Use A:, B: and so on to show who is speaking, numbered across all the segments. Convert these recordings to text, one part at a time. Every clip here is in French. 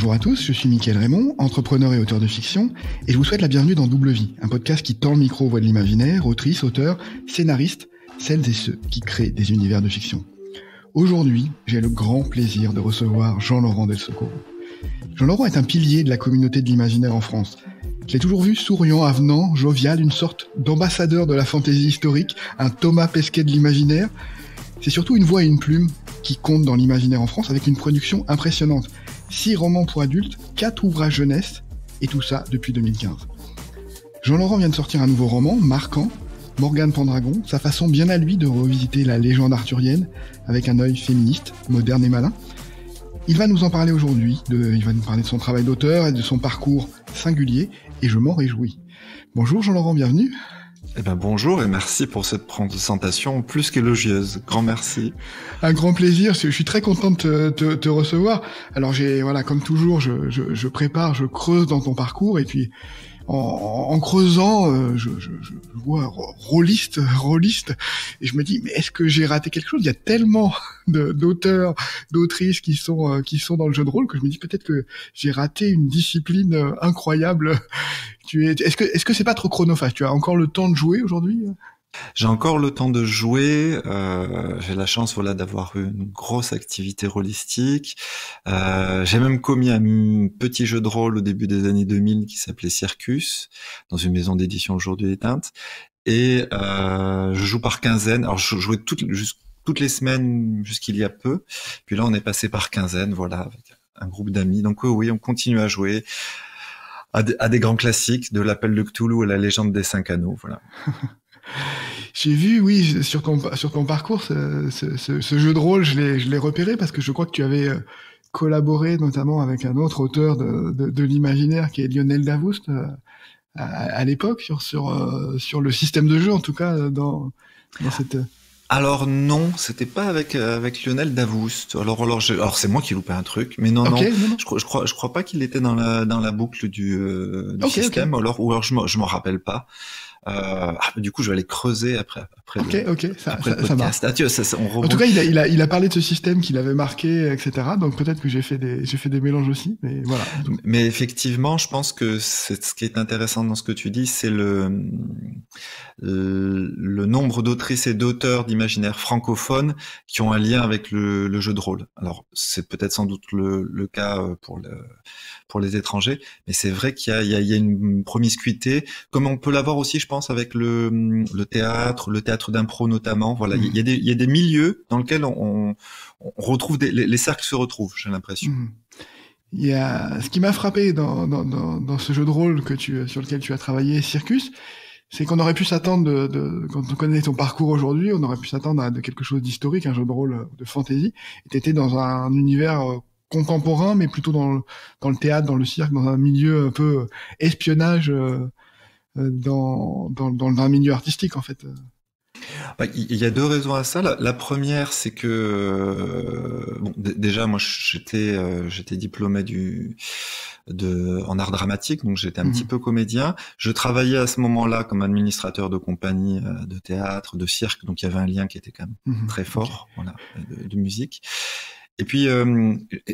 A: Bonjour à tous, je suis Mickaël Raymond, entrepreneur et auteur de fiction, et je vous souhaite la bienvenue dans Double Vie, un podcast qui tend le micro aux voix de l'imaginaire, autrices, auteurs, scénaristes, celles et ceux qui créent des univers de fiction. Aujourd'hui, j'ai le grand plaisir de recevoir Jean-Laurent Del Socorro. Jean-Laurent est un pilier de la communauté de l'imaginaire en France. Je l'ai toujours vu souriant, avenant, jovial, une sorte d'ambassadeur de la fantaisie historique, un Thomas Pesquet de l'imaginaire. C'est surtout une voix et une plume qui comptent dans l'imaginaire en France avec une production impressionnante. 6 romans pour adultes, 4 ouvrages jeunesse, et tout ça depuis 2015. Jean-Laurent vient de sortir un nouveau roman, marquant, Morgane Pendragon, sa façon bien à lui de revisiter la légende arthurienne avec un œil féministe, moderne et malin. Il va nous en parler aujourd'hui, il va nous parler de son travail d'auteur et de son parcours singulier, et je m'en réjouis. Bonjour Jean-Laurent, bienvenue.
B: Eh ben bonjour et merci pour cette présentation plus qu'élogieuse. Grand merci.
A: Un grand plaisir, je suis très content de te recevoir. Alors comme toujours, je prépare, je creuse dans ton parcours et puis en creusant, je vois rôliste, et je me dis mais est-ce que j'ai raté quelque chose? Il y a tellement d'auteurs, d'autrices qui sont dans le jeu de rôle que je me dis peut-être que j'ai raté une discipline incroyable. Est-ce que c'est pas trop chronophage? Tu as encore le temps de jouer aujourd'hui?
B: J'ai encore le temps de jouer. J'ai la chance, d'avoir une grosse activité rôlistique. J'ai même commis un petit jeu de rôle au début des années 2000 qui s'appelait Circus, dans une maison d'édition aujourd'hui éteinte. Et je joue par quinzaine. Alors je jouais toutes les semaines jusqu'il y a peu. Puis là, on est passé par quinzaine, avec un groupe d'amis. Donc oui, on continue à jouer à des grands classiques, de l'Appel de Cthulhu à la Légende des 5 Anneaux. Voilà.
A: J'ai vu, oui, sur ton parcours, ce jeu de rôle, je l'ai repéré parce que je crois que tu avais collaboré notamment avec un autre auteur de l'imaginaire qui est Lionel Davoust à l'époque sur le système de jeu, en tout cas dans cette.
B: Alors non, c'était pas avec Lionel Davoust. Alors c'est moi qui loupais un truc, mais non. Je crois pas qu'il était dans la boucle du système. Okay. Alors je m'en rappelle pas. Du coup, je vais aller creuser après le podcast.
A: En tout cas, il a parlé de ce système qu'il avait marqué, etc. Donc peut-être que j'ai fait des mélanges aussi, mais voilà.
B: Mais effectivement, je pense que ce qui est intéressant dans ce que tu dis, c'est le nombre d'autrices et d'auteurs d'imaginaire francophones qui ont un lien avec le jeu de rôle. Alors, c'est peut-être sans doute le cas pour les étrangers, mais c'est vrai qu'il y a une promiscuité, comme on peut l'avoir aussi, je pense, avec le théâtre d'impro notamment. Voilà, il y a des milieux dans lesquels on retrouve les cercles se retrouvent, j'ai l'impression.
A: Il y a ce qui m'a frappé dans ce jeu de rôle sur lequel tu as travaillé, Circus, c'est qu'on aurait pu s'attendre quand on connaît ton parcours aujourd'hui, on aurait pu s'attendre à quelque chose d'historique, un jeu de rôle de fantasy. Et t'étais dans un univers contemporain, mais plutôt dans le théâtre, dans le cirque, dans un milieu un peu espionnage, dans un milieu artistique en fait.
B: Il y a 2 raisons à ça. La première, c'est que déjà moi j'étais diplômé en art dramatique, donc j'étais un petit peu comédien. Je travaillais à ce moment-là comme administrateur de compagnie de théâtre, de cirque, donc il y avait un lien qui était quand même très fort, de musique. Et puis,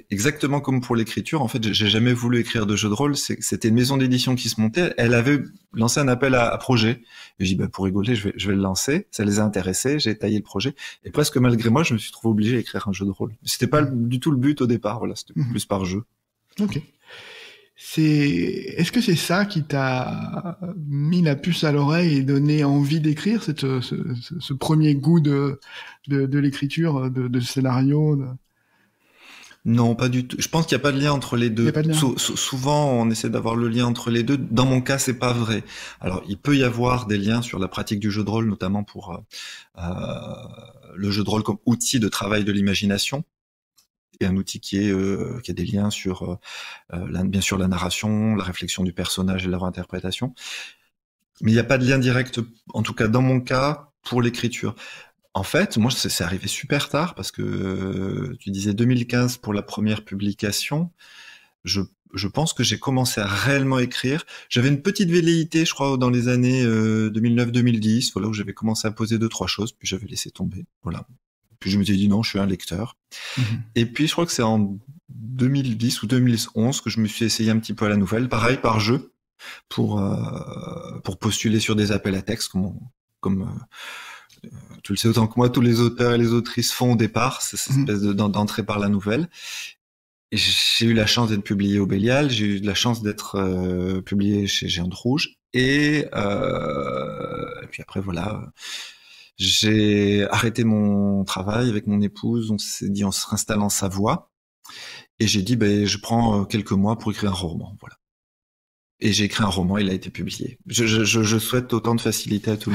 B: exactement comme pour l'écriture, en fait, j'ai jamais voulu écrire de jeu de rôle. C'était une maison d'édition qui se montait. Elle avait lancé un appel à projet. Et j'ai dit, pour rigoler, je vais le lancer. Ça les a intéressés. J'ai taillé le projet. Et presque malgré moi, je me suis trouvé obligé d'écrire un jeu de rôle. C'était pas du tout le but au départ. C'était plus par jeu.
A: Ok. Est-ce que c'est ça qui t'a mis la puce à l'oreille et donné envie d'écrire, ce premier goût de l'écriture, de scénario?
B: Non, pas du tout. Je pense qu'il n'y a pas de lien entre les deux. Souvent, on essaie d'avoir le lien entre les deux. Dans mon cas, c'est pas vrai. Alors, il peut y avoir des liens sur la pratique du jeu de rôle, notamment pour le jeu de rôle comme outil de travail de l'imagination. Et un outil qui a des liens sur, bien sûr, la narration, la réflexion du personnage et leur interprétation. Mais il n'y a pas de lien direct, en tout cas dans mon cas, pour l'écriture. En fait, moi, c'est arrivé super tard parce que tu disais 2015 pour la première publication. Je pense que j'ai commencé à réellement écrire. J'avais une petite velléité, je crois, dans les années 2009-2010, où j'avais commencé à poser 2-3 choses, puis j'avais laissé tomber. Voilà. Puis je me suis dit non, je suis un lecteur. Et puis je crois que c'est en 2010 ou 2011 que je me suis essayé un petit peu à la nouvelle, pareil par jeu, pour postuler sur des appels à texte, comme tu le sais autant que moi, tous les auteurs et les autrices font au départ, cette espèce d'entrée par la nouvelle. Et j'ai eu la chance d'être publié au Bélial, j'ai eu la chance d'être publié chez Géante Rouge, et puis après voilà, j'ai arrêté mon travail avec mon épouse, on s'est dit on se réinstalle en Savoie, et j'ai dit je prends quelques mois pour écrire un roman, voilà. Et j'ai écrit un roman, il a été publié. Je souhaite autant de facilité à tous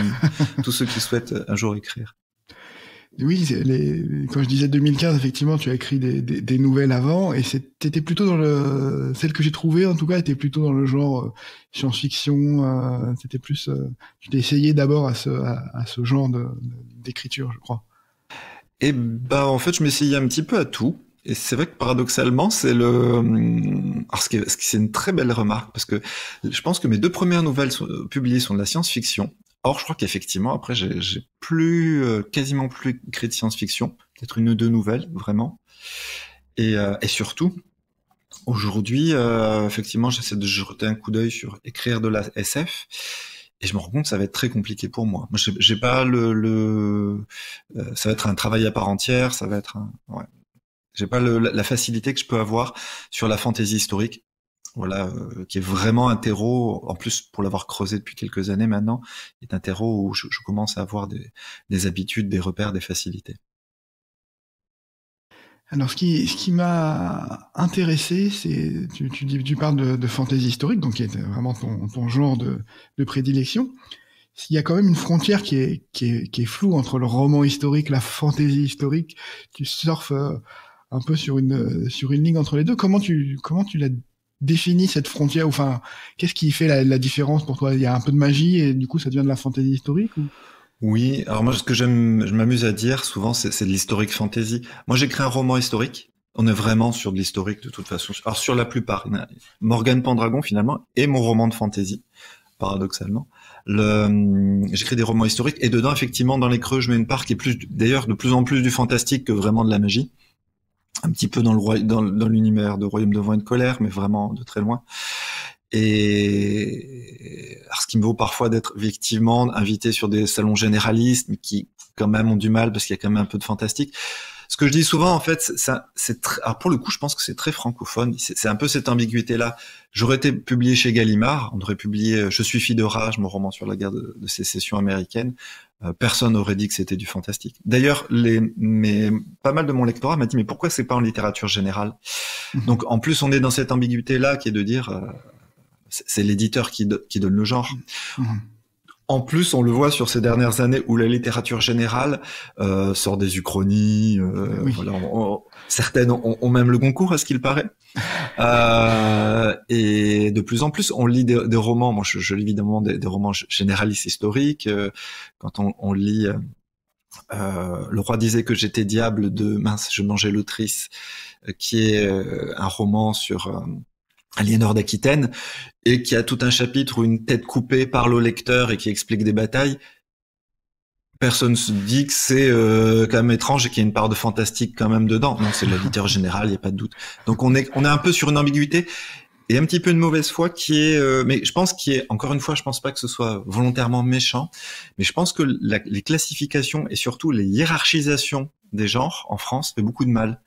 B: ceux qui souhaitent un jour écrire.
A: Oui, quand je disais 2015, effectivement, tu as écrit des nouvelles avant, et t'étais plutôt dans celle que j'ai trouvée, en tout cas, était plutôt dans le genre science-fiction, c'était plus, tu t'es essayé d'abord à ce genre d'écriture, je crois.
B: Et en fait, je m'essayais un petit peu à tout. Et c'est vrai que paradoxalement, c'est une très belle remarque, parce que je pense que mes 2 premières nouvelles publiées sont de la science-fiction. Or, je crois qu'effectivement, après, j'ai quasiment plus écrit de science-fiction, peut-être 1 ou 2 nouvelles, vraiment. Et surtout, aujourd'hui, effectivement, j'essaie de jeter un coup d'œil sur écrire de la SF. Et je me rends compte que ça va être très compliqué pour moi. Moi, j'ai pas ça va être un travail à part entière, ça va être j'ai pas la facilité que je peux avoir sur la fantaisie historique, voilà, qui est vraiment un terreau, en plus pour l'avoir creusé depuis quelques années maintenant, est un terreau où je commence à avoir des habitudes, des repères, des facilités.
A: Alors, ce qui m'a intéressé, c'est, tu parles de fantaisie historique, donc qui est vraiment ton genre de prédilection. Il y a quand même une frontière qui est floue entre le roman historique, la fantaisie historique. Tu surfes un peu sur une ligne entre les deux. Comment tu l'as défini, cette frontière? Enfin, qu'est-ce qui fait la différence pour toi? Il y a un peu de magie et du coup ça devient de la fantaisie historique, ou?
B: Oui, alors moi, ce que je m'amuse à dire souvent, c'est de l'historique fantasy. Moi, j'écris un roman historique. On est vraiment sur de l'historique de toute façon. Alors sur la plupart, Morgane Pendragon finalement est mon roman de fantasy, paradoxalement. J'écris des romans historiques, et dedans, effectivement, dans les creux, je mets une part qui est d'ailleurs de plus en plus du fantastique que vraiment de la magie. Un petit peu dans l'univers de Royaume de Vent et de Colère, mais vraiment de très loin. Et alors, ce qui me vaut parfois d'être effectivement invité sur des salons généralistes, mais qui quand même ont du mal parce qu'il y a quand même un peu de fantastique. Ce que je dis souvent, en fait, alors pour le coup, je pense que c'est très francophone. C'est un peu cette ambiguïté-là. J'aurais été publié chez Gallimard, on aurait publié Je suis fille de rage, mon roman sur la guerre de sécession américaine. Personne n'aurait dit que c'était du fantastique. D'ailleurs, pas mal de mon lectorat m'a dit, mais pourquoi c'est pas en littérature générale? Donc, en plus, on est dans cette ambiguïté-là qui est de dire, c'est l'éditeur qui donne le genre. En plus, on le voit sur ces dernières années où la littérature générale sort des uchronies. Oui. Voilà, certaines ont même le concours, à ce qu'il paraît. Et de plus en plus, on lit des romans. Moi, je lis évidemment des romans généralistes historiques. Quand on lit Le roi disait que j'étais diable de je mangeais l'autrice, qui est un roman sur Aliénor d'Aquitaine, et qui a tout un chapitre où une tête coupée parle au lecteur et qui explique des batailles. Personne se dit que c'est quand même étrange et qu'il y a une part de fantastique quand même dedans. Non, c'est de la littérature générale, il n'y a pas de doute. Donc on est un peu sur une ambiguïté et un petit peu une mauvaise foi qui est... mais je pense encore une fois, je pense pas que ce soit volontairement méchant, mais je pense que les classifications et surtout les hiérarchisations des genres en France fait beaucoup de mal.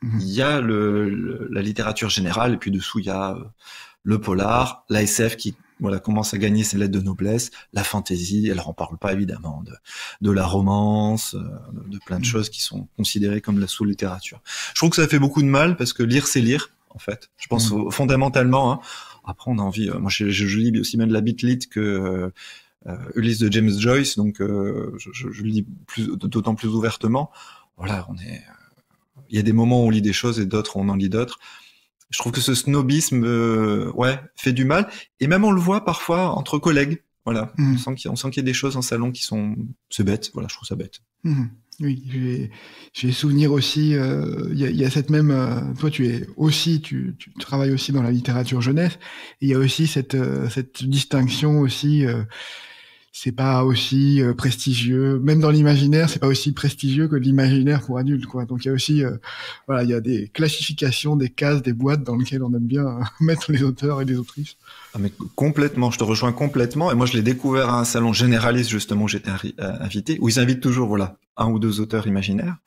B: Il y a la littérature générale, et puis dessous il y a le polar, la SF qui commence à gagner ses lettres de noblesse, la fantasy, alors on parle pas évidemment de la romance, de plein de choses qui sont considérées comme la sous-littérature. Je trouve que ça fait beaucoup de mal parce que lire c'est lire, en fait. Je pense fondamentalement, hein. Après on a envie, moi je lis aussi bien de la beat-lit que Ulysse de James Joyce, donc je lis d'autant plus ouvertement. Voilà, il y a des moments où on lit des choses et d'autres où on en lit d'autres. Je trouve que ce snobisme, fait du mal. Et même on le voit parfois entre collègues. Voilà, on sent qu'il y a des choses en salon qui c'est bête. Voilà, je trouve ça bête.
A: Oui, j'ai souvenir aussi. Il y a cette même. Toi, tu travailles aussi dans la littérature jeunesse. Et il y a aussi cette distinction aussi. c'est pas aussi prestigieux, même dans l'imaginaire, c'est pas aussi prestigieux que l'imaginaire pour adultes, quoi. Donc il y a aussi, voilà, il y a des classifications, des cases, des boîtes dans lesquelles on aime bien mettre les auteurs et les autrices.
B: Ah mais complètement, je te rejoins complètement. Et moi, je l'ai découvert à un salon généraliste justement où j'étais invité, où ils invitent toujours, voilà, 1 ou 2 auteurs imaginaires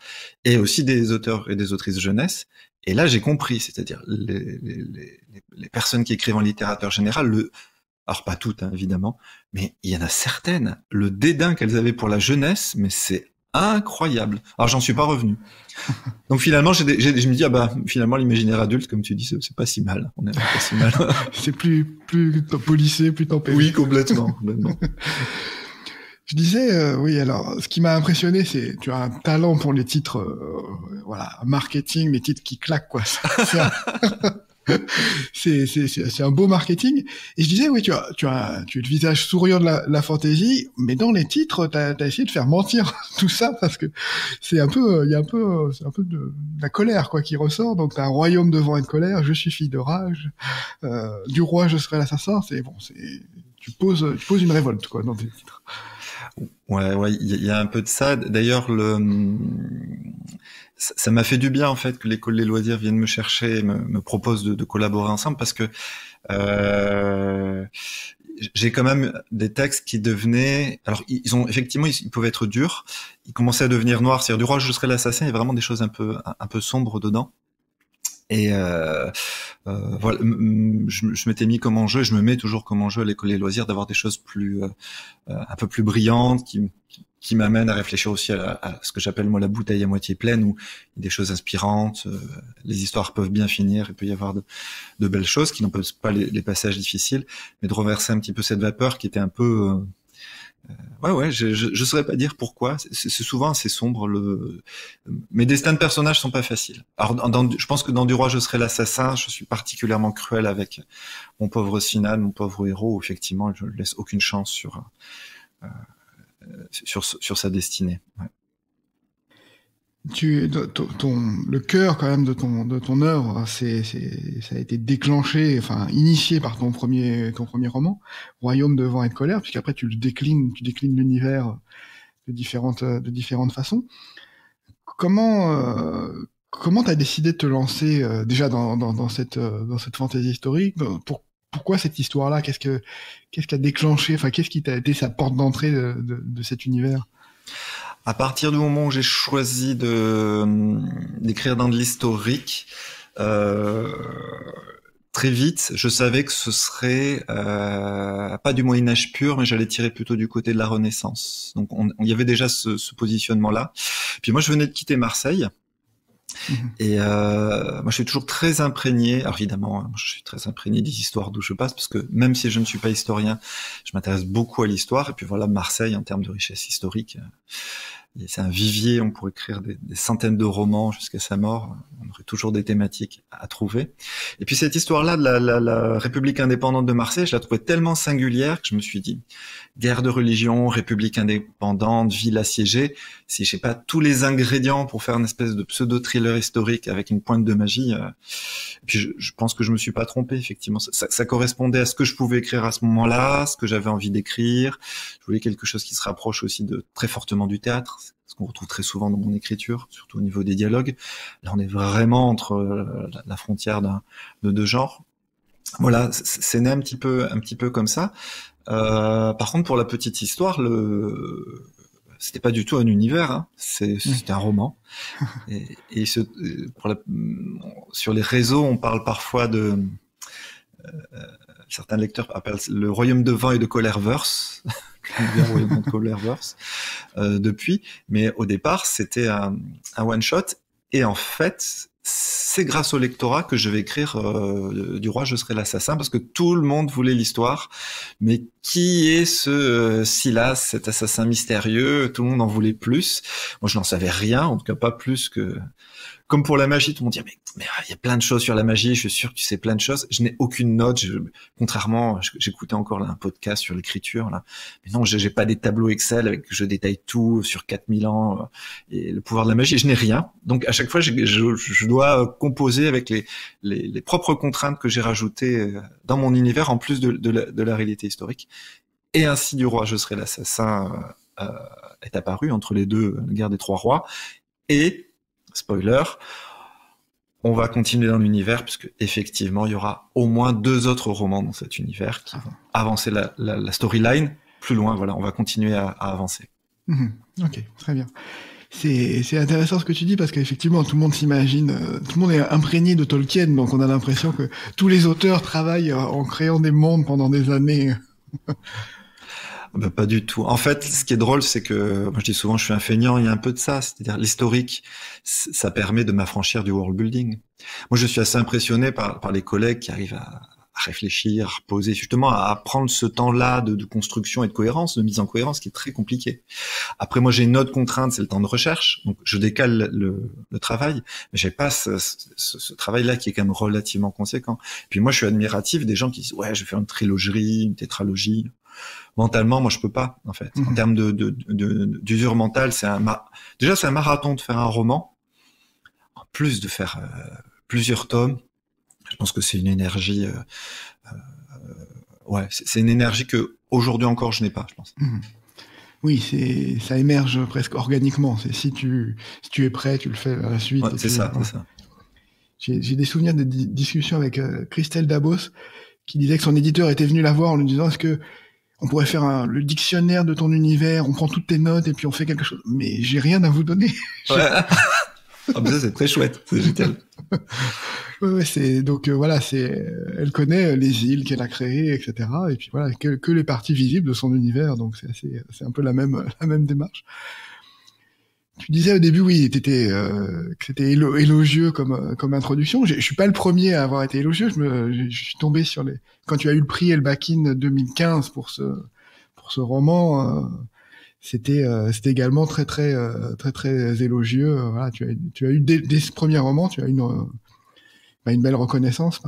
B: et aussi des auteurs et des autrices jeunesse. Et là, j'ai compris, c'est-à-dire les personnes qui écrivent en littérature générale, alors pas toutes, hein, évidemment, mais il y en a certaines, le dédain qu'elles avaient pour la jeunesse, mais c'est incroyable. Alors j'en suis pas revenu. Donc finalement, je me dis, ah bah finalement l'imaginaire adulte, comme tu dis, c'est pas si mal. On est pas si mal.
A: C'est plus policé, plus tempéré.
B: Oui, complètement.
A: Je disais, oui, alors, ce qui m'a impressionné, c'est, tu as un talent pour les titres, voilà, marketing, les titres qui claquent, quoi. C'est un beau marketing. Et je disais, oui, tu es le visage souriant de la fantaisie, mais dans les titres, t'as essayé de faire mentir tout ça, parce que c'est un peu de la colère, quoi, qui ressort. Donc, t'as un royaume de vent et de colère, je suis fille de rage, du roi, je serai l'assassin. Tu poses une révolte, quoi, dans tes titres.
B: Ouais, il y a un peu de ça. D'ailleurs, ça m'a fait du bien en fait que l'école des loisirs vienne me chercher, et me propose de collaborer ensemble, parce que j'ai quand même des textes qui devenaient, alors ils pouvaient être durs, ils commençaient à devenir noirs, c'est-à-dire du roi je serai l'assassin, il y a vraiment des choses un peu sombres dedans. Et voilà, je m'étais mis comme enjeu, et je me mets toujours comme enjeu à l'école des loisirs d'avoir des choses un peu plus brillantes, qui m'amènent à réfléchir aussi à ce que j'appelle moi la bouteille à moitié pleine, où il y a des choses inspirantes, les histoires peuvent bien finir, il peut y avoir de belles choses qui n'empêchent pas les passages difficiles, mais de reverser un petit peu cette vapeur qui était un peu ouais, je saurais pas dire pourquoi. C'est souvent assez sombre. Mes destins de personnages sont pas faciles. Alors, je pense que dans Du roi, je serai l'assassin. Je suis particulièrement cruel avec mon pauvre Sinan, mon pauvre héros. Où, effectivement, je ne laisse aucune chance sur sa destinée. Ouais.
A: Le cœur quand même de ton œuvre, ça a été déclenché, enfin initié par ton premier roman, Royaume de vent et de colère, puisqu'après tu déclines l'univers de différentes façons. Comment t'as décidé de te lancer déjà dans cette fantaisie historique? Pourquoi cette histoire-là? Qu'est-ce qui a déclenché? Enfin, qu'est-ce qui t'a été sa porte d'entrée de cet univers?
B: À partir du moment où j'ai choisi d'écrire dans de l'historique, très vite, je savais que ce serait pas du Moyen-Âge pur, mais j'allais tirer plutôt du côté de la Renaissance. Donc, il y avait déjà ce positionnement-là. Puis moi, je venais de quitter Marseille. Et moi, je suis toujours très imprégné. Alors évidemment, je suis très imprégné des histoires d'où je passe, parce que même si je ne suis pas historien, je m'intéresse beaucoup à l'histoire. Et puis voilà, Marseille, en termes de richesse historique, c'est un vivier. On pourrait écrire des centaines de romans jusqu'à sa mort. On aurait toujours des thématiques à trouver. Et puis cette histoire-là de la République indépendante de Marseille, je la trouvais tellement singulière que je me suis dit, guerre de religion, République indépendante, ville assiégée, si j'ai pas tous les ingrédients pour faire une espèce de pseudo-thriller historique avec une pointe de magie, et puis je pense que je me suis pas trompé, effectivement. Ça correspondait à ce que je pouvais écrire à ce moment-là, ce que j'avais envie d'écrire. Je voulais quelque chose qui se rapproche aussi très fortement du théâtre, ce qu'on retrouve très souvent dans mon écriture, surtout au niveau des dialogues. Là, on est vraiment entre la frontière de deux genres. Voilà, c'est né un petit peu comme ça. Par contre, pour la petite histoire, c'était pas du tout un univers, hein. C'était un roman. Et sur les réseaux, on parle parfois certains lecteurs appellent le Royaume de vent et de colère-verse. Le Royaume de colère-verse depuis. Mais au départ, c'était un one-shot. Et en fait, c'est grâce au lectorat que je vais écrire Du roi, je serai l'assassin, parce que tout le monde voulait l'histoire. Mais qui est ce Silas, cet assassin mystérieux? Tout le monde en voulait plus. Moi, je n'en savais rien, en tout cas pas plus que... Comme pour la magie, tout le monde dit mais il y a plein de choses sur la magie, je suis sûr que tu sais plein de choses. Je n'ai aucune note, contrairement, j'écoutais encore là un podcast sur l'écriture là. Mais non, j'ai pas des tableaux Excel avec je détaille tout sur 4000 ans et le pouvoir de la magie, je n'ai rien. Donc à chaque fois je dois composer avec les propres contraintes que j'ai rajoutées dans mon univers en plus de la réalité historique. et ainsi du roi je serai l'assassin est apparu entre les deux, la guerre des trois rois, et, spoiler, on va continuer dans l'univers, puisque effectivement il y aura au moins 2 autres romans dans cet univers qui vont avancer la storyline plus loin, voilà, on va continuer à avancer.
A: Ok, très bien. C'est intéressant ce que tu dis, parce qu'effectivement tout le monde s'imagine, tout le monde est imprégné de Tolkien, donc on a l'impression que tous les auteurs travaillent en créant des mondes pendant des années.
B: Ben, pas du tout. En fait, ce qui est drôle, c'est que, moi je dis souvent, je suis un feignant, il y a un peu de ça, c'est-à-dire l'historique, ça permet de m'affranchir du world building. Moi, je suis assez impressionné par les collègues qui arrivent à réfléchir, à poser, justement, à prendre ce temps-là de construction et de cohérence, de mise en cohérence, qui est très compliqué. Après, moi, j'ai une autre contrainte, c'est le temps de recherche, donc je décale le travail, mais j'ai pas ce travail-là qui est quand même relativement conséquent. Puis moi, je suis admiratif des gens qui disent, ouais, je vais faire une trilogie, une tétralogie. Mentalement, moi, je peux pas, en fait. En termes d'usure mentale, déjà, c'est un marathon de faire un roman. En plus de faire plusieurs tomes, je pense que c'est une énergie, c'est une énergie que aujourd'hui encore je n'ai pas, je pense.
A: Oui, ça émerge presque organiquement. C'est si tu es prêt, tu le fais à la suite.
B: Ouais, c'est ça.
A: J'ai des souvenirs de discussions avec Christelle Dabos, qui disait que son éditeur était venu la voir en lui disant, est-ce que on pourrait faire le dictionnaire de ton univers, on prend toutes tes notes et puis on fait quelque chose. Mais j'ai rien à vous donner.
B: Ouais. Ça, c'est très chouette, c'est génial.
A: Elle connaît les îles qu'elle a créées, etc. Et puis voilà, que les parties visibles de son univers, donc c'est un peu la même démarche. Tu disais au début, oui, que c'était élogieux comme introduction. Je suis pas le premier à avoir été élogieux. Je suis tombé quand tu as eu le prix Elbakin 2015 pour ce roman. C'était également très très élogieux. Voilà, tu as eu dès ce premier roman, tu as eu une belle reconnaissance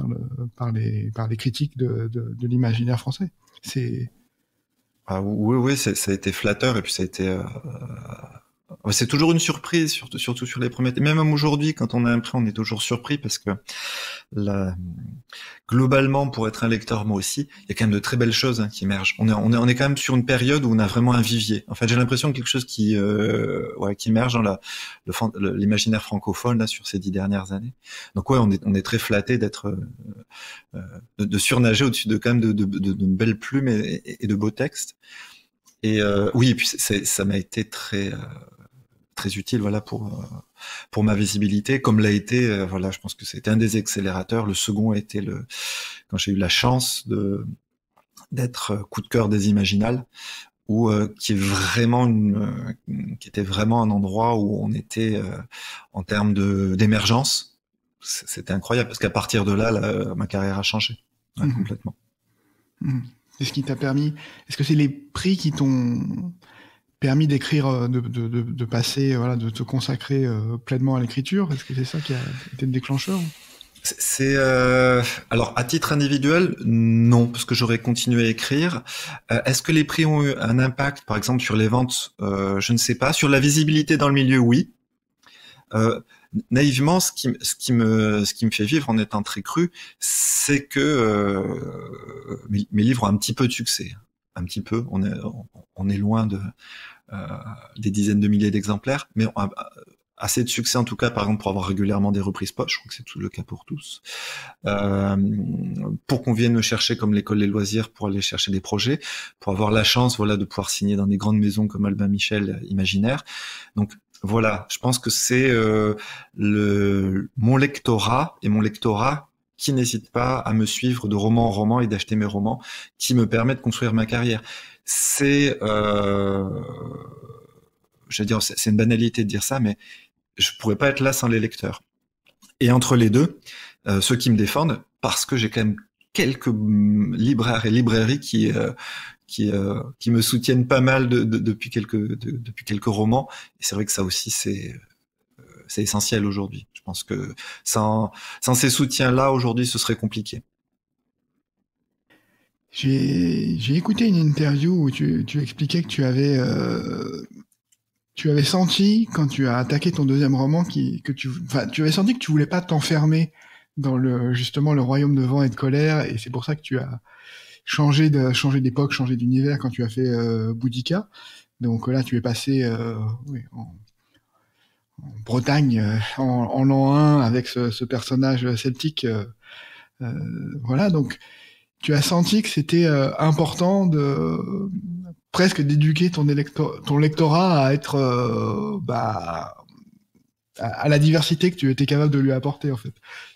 A: par les critiques de l'imaginaire français.
B: Oui, ça a été flatteur, et puis ça a été c'est toujours une surprise, surtout sur les premiers. Même aujourd'hui, quand on a un prix, on est toujours surpris, parce que globalement, pour être un lecteur, moi aussi, il y a quand même de très belles choses qui émergent. On est quand même sur une période où on a vraiment un vivier. En fait, j'ai l'impression que quelque chose qui émerge dans l'imaginaire francophone là sur ces 10 dernières années. Donc on est très flatté d'être de surnager au-dessus de quand même de belles plumes et de beaux textes. Et oui, et puis ça m'a été très utile, voilà, pour ma visibilité, comme l'a été, je pense que c'était un des accélérateurs. Le second a été quand j'ai eu la chance d'être coup de cœur des Imaginales, qui était vraiment un endroit où on était en termes d'émergence. C'était incroyable, parce qu'à partir de là, ma carrière a changé complètement.
A: C'est ce qui t'a permis. Est-ce que c'est les prix qui t'ont permis d'écrire, de passer, de te consacrer pleinement à l'écriture? Est-ce que c'est ça qui a été le déclencheur?
B: Alors, à titre individuel, non, parce que j'aurais continué à écrire. Est-ce que les prix ont eu un impact, par exemple, sur les ventes? Je ne sais pas. Sur la visibilité dans le milieu, oui. Naïvement, ce qui me fait vivre en étant très cru, c'est que mes livres ont un petit peu de succès. Un petit peu. On est loin des dizaines de milliers d'exemplaires, mais assez de succès en tout cas, par exemple, pour avoir régulièrement des reprises poche. Je crois que c'est tout le cas pour tous. Pour qu'on vienne me chercher comme l'école des loisirs pour aller chercher des projets, pour avoir la chance, de pouvoir signer dans des grandes maisons comme Albin Michel, Imaginaire. Donc voilà, je pense que c'est mon lectorat qui n'hésite pas à me suivre de roman en roman et d'acheter mes romans, qui me permet de construire ma carrière. C'est une banalité de dire ça, mais je pourrais pas être là sans les lecteurs. Et entre les deux, ceux qui me défendent, parce que j'ai quand même quelques libraires et librairies qui me soutiennent pas mal depuis quelques romans. Et c'est vrai que ça aussi, c'est essentiel aujourd'hui. Je pense que sans ces soutiens-là, aujourd'hui, ce serait compliqué.
A: J'ai écouté une interview où tu expliquais que tu avais senti, quand tu as attaqué ton deuxième roman, tu avais senti que tu voulais pas t'enfermer dans justement le royaume de vent et de colère, et c'est pour ça que tu as changé d'époque, changé d'univers quand tu as fait Boudica. Donc là, tu es passé en Bretagne en l'an 1 avec ce personnage celtique. Voilà, donc tu as senti que c'était important de presque d'éduquer ton lectorat à être à la diversité que tu étais capable de lui apporter, en fait.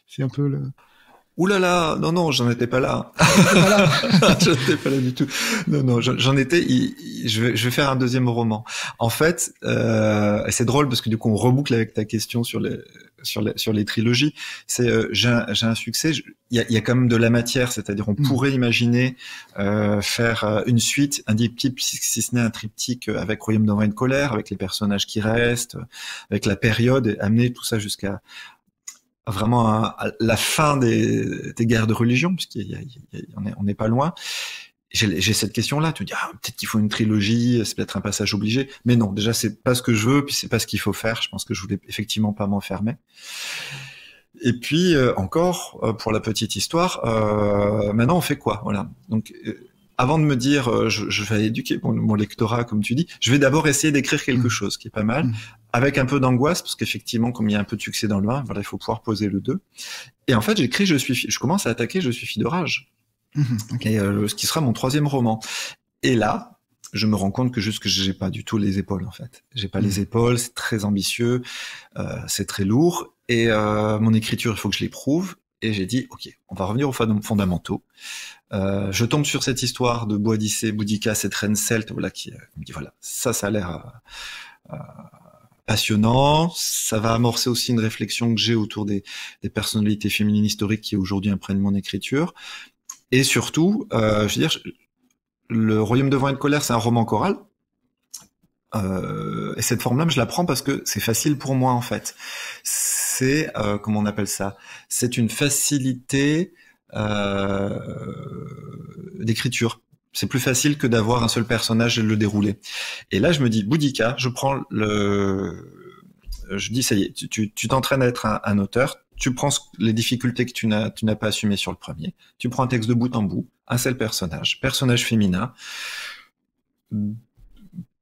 A: C'est un peu le...
B: Ouh là là, non, j'en étais pas là. J'en étais pas là du tout. Non, j'en étais. Je vais faire un deuxième roman. En fait, c'est drôle parce que du coup on reboucle avec ta question sur les trilogies. C'est j'ai un succès. Il y a quand même de la matière, c'est-à-dire on pourrait imaginer faire une suite, un diptyque, si ce n'est un triptyque avec Royaume de Vin et de Colère, avec les personnages qui restent, avec la période, et amener tout ça jusqu'à vraiment à la fin des guerres de religion, puisqu'on n'est pas loin. J'ai cette question-là, tu te dis, peut-être qu'il faut une trilogie, c'est peut-être un passage obligé, mais non, déjà c'est pas ce que je veux, puis c'est pas ce qu'il faut faire, je pense que je voulais effectivement pas m'enfermer. Et puis encore, pour la petite histoire, maintenant on fait quoi, voilà. Donc avant de me dire je vais éduquer mon lectorat comme tu dis, je vais d'abord essayer d'écrire quelque chose qui est pas mal, avec un peu d'angoisse, parce qu'effectivement comme il y a un peu de succès dans le 1, voilà, il faut pouvoir poser le 2. Et en fait j'écris je commence à attaquer Je suis fille de rage, okay. Et ce qui sera mon 3e roman. Et là je me rends compte que j'ai pas du tout les épaules, en fait. J'ai pas les épaules, c'est très ambitieux, c'est très lourd, et mon écriture il faut que je l'éprouve. Et j'ai dit, ok, on va revenir aux fondamentaux. Je tombe sur cette histoire de Boudica, cette reine celte, voilà, qui me dit, voilà, ça a l'air passionnant. Ça va amorcer aussi une réflexion que j'ai autour des personnalités féminines historiques qui aujourd'hui imprègnent mon écriture. Et surtout, je veux dire, Le Royaume de Vin et de Colère, c'est un roman choral. Et cette forme-là, je la prends parce que c'est facile pour moi, en fait. C'est, comment on appelle ça ? C'est une facilité d'écriture. C'est plus facile que d'avoir un seul personnage et de le dérouler. Et là, je me dis, Boudica, je dis, ça y est, tu t'entraînes à être un auteur, tu prends les difficultés que tu n'as pas assumées sur le premier, tu prends un texte de bout en bout, un seul personnage féminin,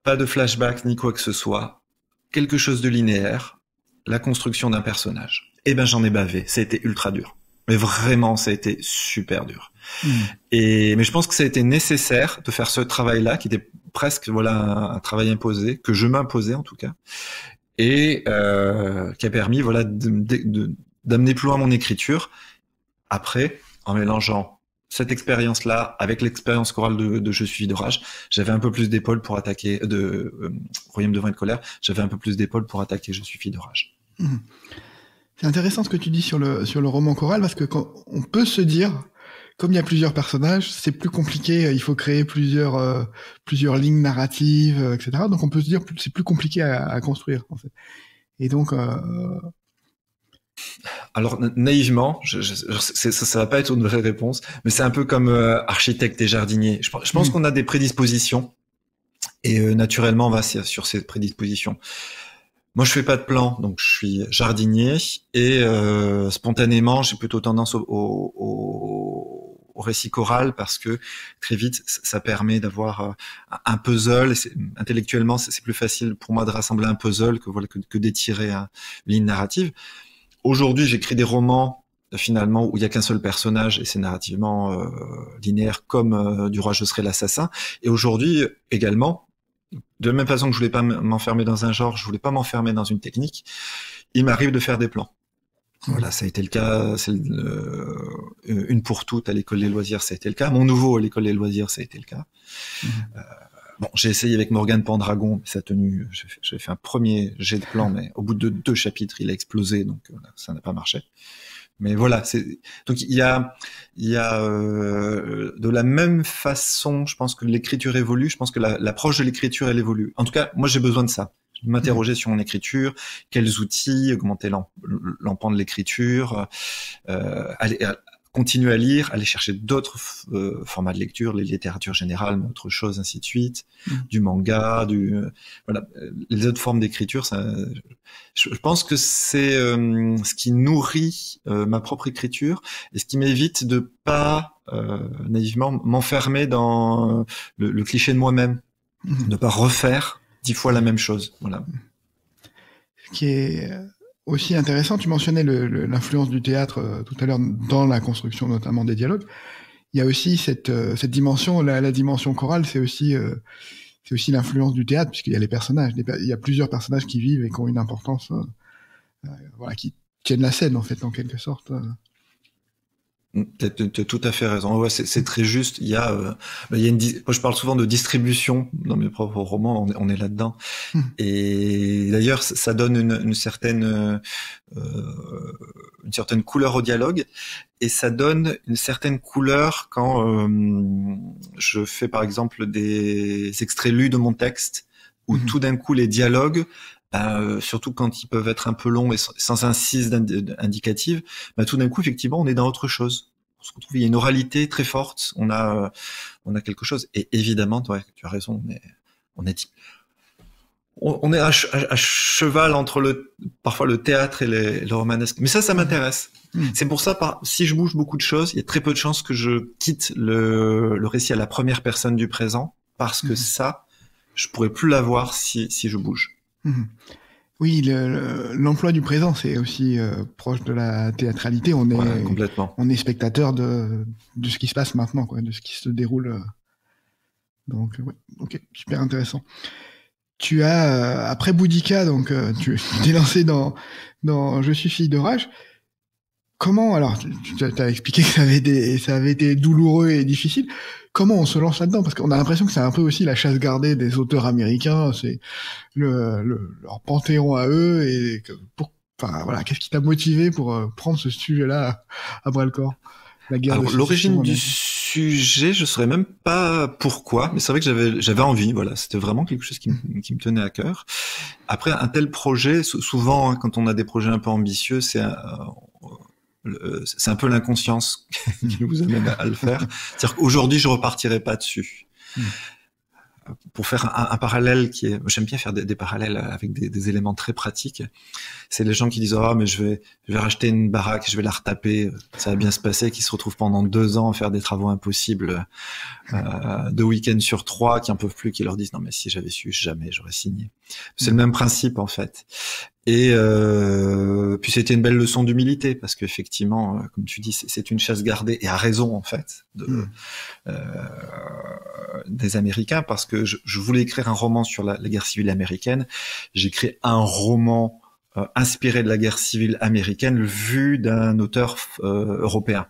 B: pas de flashback ni quoi que ce soit, quelque chose de linéaire, la construction d'un personnage. Eh ben, j'en ai bavé, ça a été ultra dur. Mais vraiment, ça a été super dur. Mais je pense que ça a été nécessaire de faire ce travail-là, qui était presque, voilà, un travail imposé, que je m'imposais en tout cas, et qui a permis, voilà, d'amener plus loin mon écriture. Après, en mélangeant cette expérience-là avec l'expérience chorale de Je suis fille de rage, j'avais un peu plus d'épaules pour attaquer Royaume de Vin et de Colère. J'avais un peu plus d'épaules pour attaquer Je suis fille de rage.
A: C'est intéressant ce que tu dis sur le roman choral, parce que quand on peut se dire, comme il y a plusieurs personnages, c'est plus compliqué, il faut créer plusieurs lignes narratives, etc. Donc on peut se dire c'est plus compliqué à construire, en fait. Et donc
B: alors naïvement, ça va pas être une vraie réponse, mais c'est un peu comme architecte et jardinier. Je pense qu'on a des prédispositions, et naturellement on va sur ces prédispositions. Moi, je fais pas de plan, donc je suis jardinier, et spontanément, j'ai plutôt tendance au récit choral, parce que très vite, ça permet d'avoir un puzzle. Intellectuellement, c'est plus facile pour moi de rassembler un puzzle que d'étirer une ligne narrative. Aujourd'hui, j'écris des romans finalement où il y a qu'un seul personnage, et c'est narrativement linéaire, comme Du roi je serai l'assassin. Et aujourd'hui également, de la même façon que je voulais pas m'enfermer dans un genre, je voulais pas m'enfermer dans une technique, il m'arrive de faire des plans. Voilà, ça a été le cas. Une pour toutes à l'école des loisirs, ça a été le cas. Mon nouveau à l'école des loisirs, ça a été le cas. Bon, j'ai essayé avec Morgane Pendragon, mais ça a tenu. J'ai fait un premier jet de plan, mais au bout de 2 chapitres, il a explosé, donc ça n'a pas marché. Mais voilà, donc il y a de la même façon, je pense que l'écriture évolue. Je pense que l'approche de l'écriture, elle évolue. En tout cas, moi, j'ai besoin de ça. Je m'interroger sur mon écriture, quels outils, augmenter l'empan de l'écriture, continuer à lire, aller chercher d'autres formats de lecture, les littératures générales, mais autre chose, ainsi de suite, du manga, voilà, les autres formes d'écriture. Je pense que c'est ce qui nourrit ma propre écriture, et ce qui m'évite de pas naïvement, m'enfermer dans le cliché de moi-même, ne pas refaire 10 fois la même chose. Voilà.
A: Ce qui est aussi intéressant, tu mentionnais l'influence du théâtre tout à l'heure dans la construction notamment des dialogues. Il y a aussi cette dimension, la dimension chorale, c'est aussi l'influence du théâtre, puisqu'il y a les personnages. Il y a plusieurs personnages qui vivent et qui ont une importance, qui tiennent la scène, en fait, en quelque sorte.
B: T'as tout à fait raison. Ouais, c'est très juste. Il y a moi, je parle souvent de distribution dans mes propres romans. On est là-dedans. Et d'ailleurs, ça donne une certaine couleur au dialogue, et ça donne une certaine couleur quand je fais par exemple des extraits lus de mon texte, où tout d'un coup les dialogues, surtout quand ils peuvent être un peu longs et sans incise indicative, tout d'un coup, effectivement, on est dans autre chose. On se retrouve, il y a une oralité très forte, on a quelque chose. Et évidemment, ouais, tu as raison, on est à cheval entre parfois le théâtre et le romanesque. Mais ça m'intéresse. C'est pour ça, si je bouge beaucoup de choses, il y a très peu de chances que je quitte le récit à la première personne du présent, parce que ça, je pourrais plus l'avoir si je bouge.
A: Oui, l'emploi du présent, c'est aussi proche de la théâtralité.
B: Complètement.
A: On est spectateur de ce qui se passe maintenant, quoi, de ce qui se déroule. Donc, ouais, ok, super intéressant. Tu as, après Boudica, donc, tu t'es lancé dans Je suis fille d'orage. Comment, alors, tu as expliqué que ça avait été douloureux et difficile. Comment on se lance là-dedans? Parce qu'on a l'impression que c'est un peu aussi la chasse gardée des auteurs américains, c'est leur panthéon à eux, et qu'est-ce qui t'a motivé pour prendre ce sujet-là à bras-le-corps?
B: L'origine du sujet, je saurais même pas pourquoi, mais c'est vrai que j'avais envie, voilà, c'était vraiment quelque chose qui me tenait à cœur. Après, un tel projet, souvent, quand on a des projets un peu ambitieux, c'est un peu l'inconscience qui vous amène à le faire. C'est-à-dire qu'aujourd'hui, je repartirai pas dessus. Pour faire un parallèle j'aime bien faire des parallèles avec des éléments très pratiques. C'est les gens qui disent mais je vais racheter une baraque, je vais la retaper, ça va bien se passer, qui se retrouvent pendant 2 ans à faire des travaux impossibles, 2 week-ends sur 3, qui en peuvent plus, qui leur disent non mais si j'avais su, jamais j'aurais signé. C'est le même principe en fait. Et puis c'était une belle leçon d'humilité, parce qu'effectivement, comme tu dis, c'est une chasse gardée, et à raison en fait des Américains, parce que je voulais écrire un roman sur la guerre civile américaine. J'ai créé un roman inspiré de la guerre civile américaine, vu d'un auteur européen.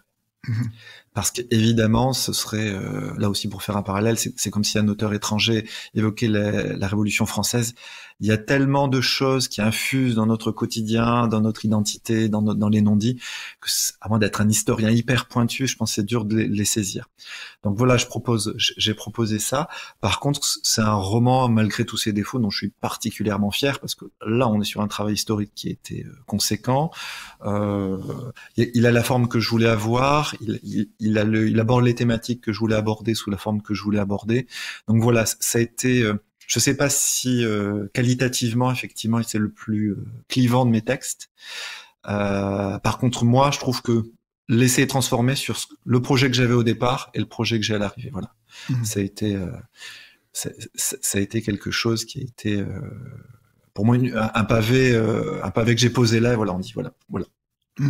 B: Parce qu'évidemment, ce serait, là aussi pour faire un parallèle, c'est comme si un auteur étranger évoquait la Révolution française. Il y a tellement de choses qui infusent dans notre quotidien, dans notre identité, dans les non-dits, que à moins d'être un historien hyper pointu, je pense que c'est dur de les saisir. Donc voilà, j'ai proposé ça. Par contre, c'est un roman, malgré tous ses défauts, dont je suis particulièrement fier, parce que là, on est sur un travail historique qui était conséquent. Il a la forme que je voulais avoir, il aborde les thématiques que je voulais aborder sous la forme que je voulais aborder. Donc voilà, ça a été... je sais pas si qualitativement, effectivement, c'est le plus clivant de mes textes. Par contre, moi, je trouve que laisser transformer sur le projet que j'avais au départ et le projet que j'ai à l'arrivée. Voilà. Ça a été quelque chose qui a été pour moi un pavé que j'ai posé là. Et voilà, on dit voilà.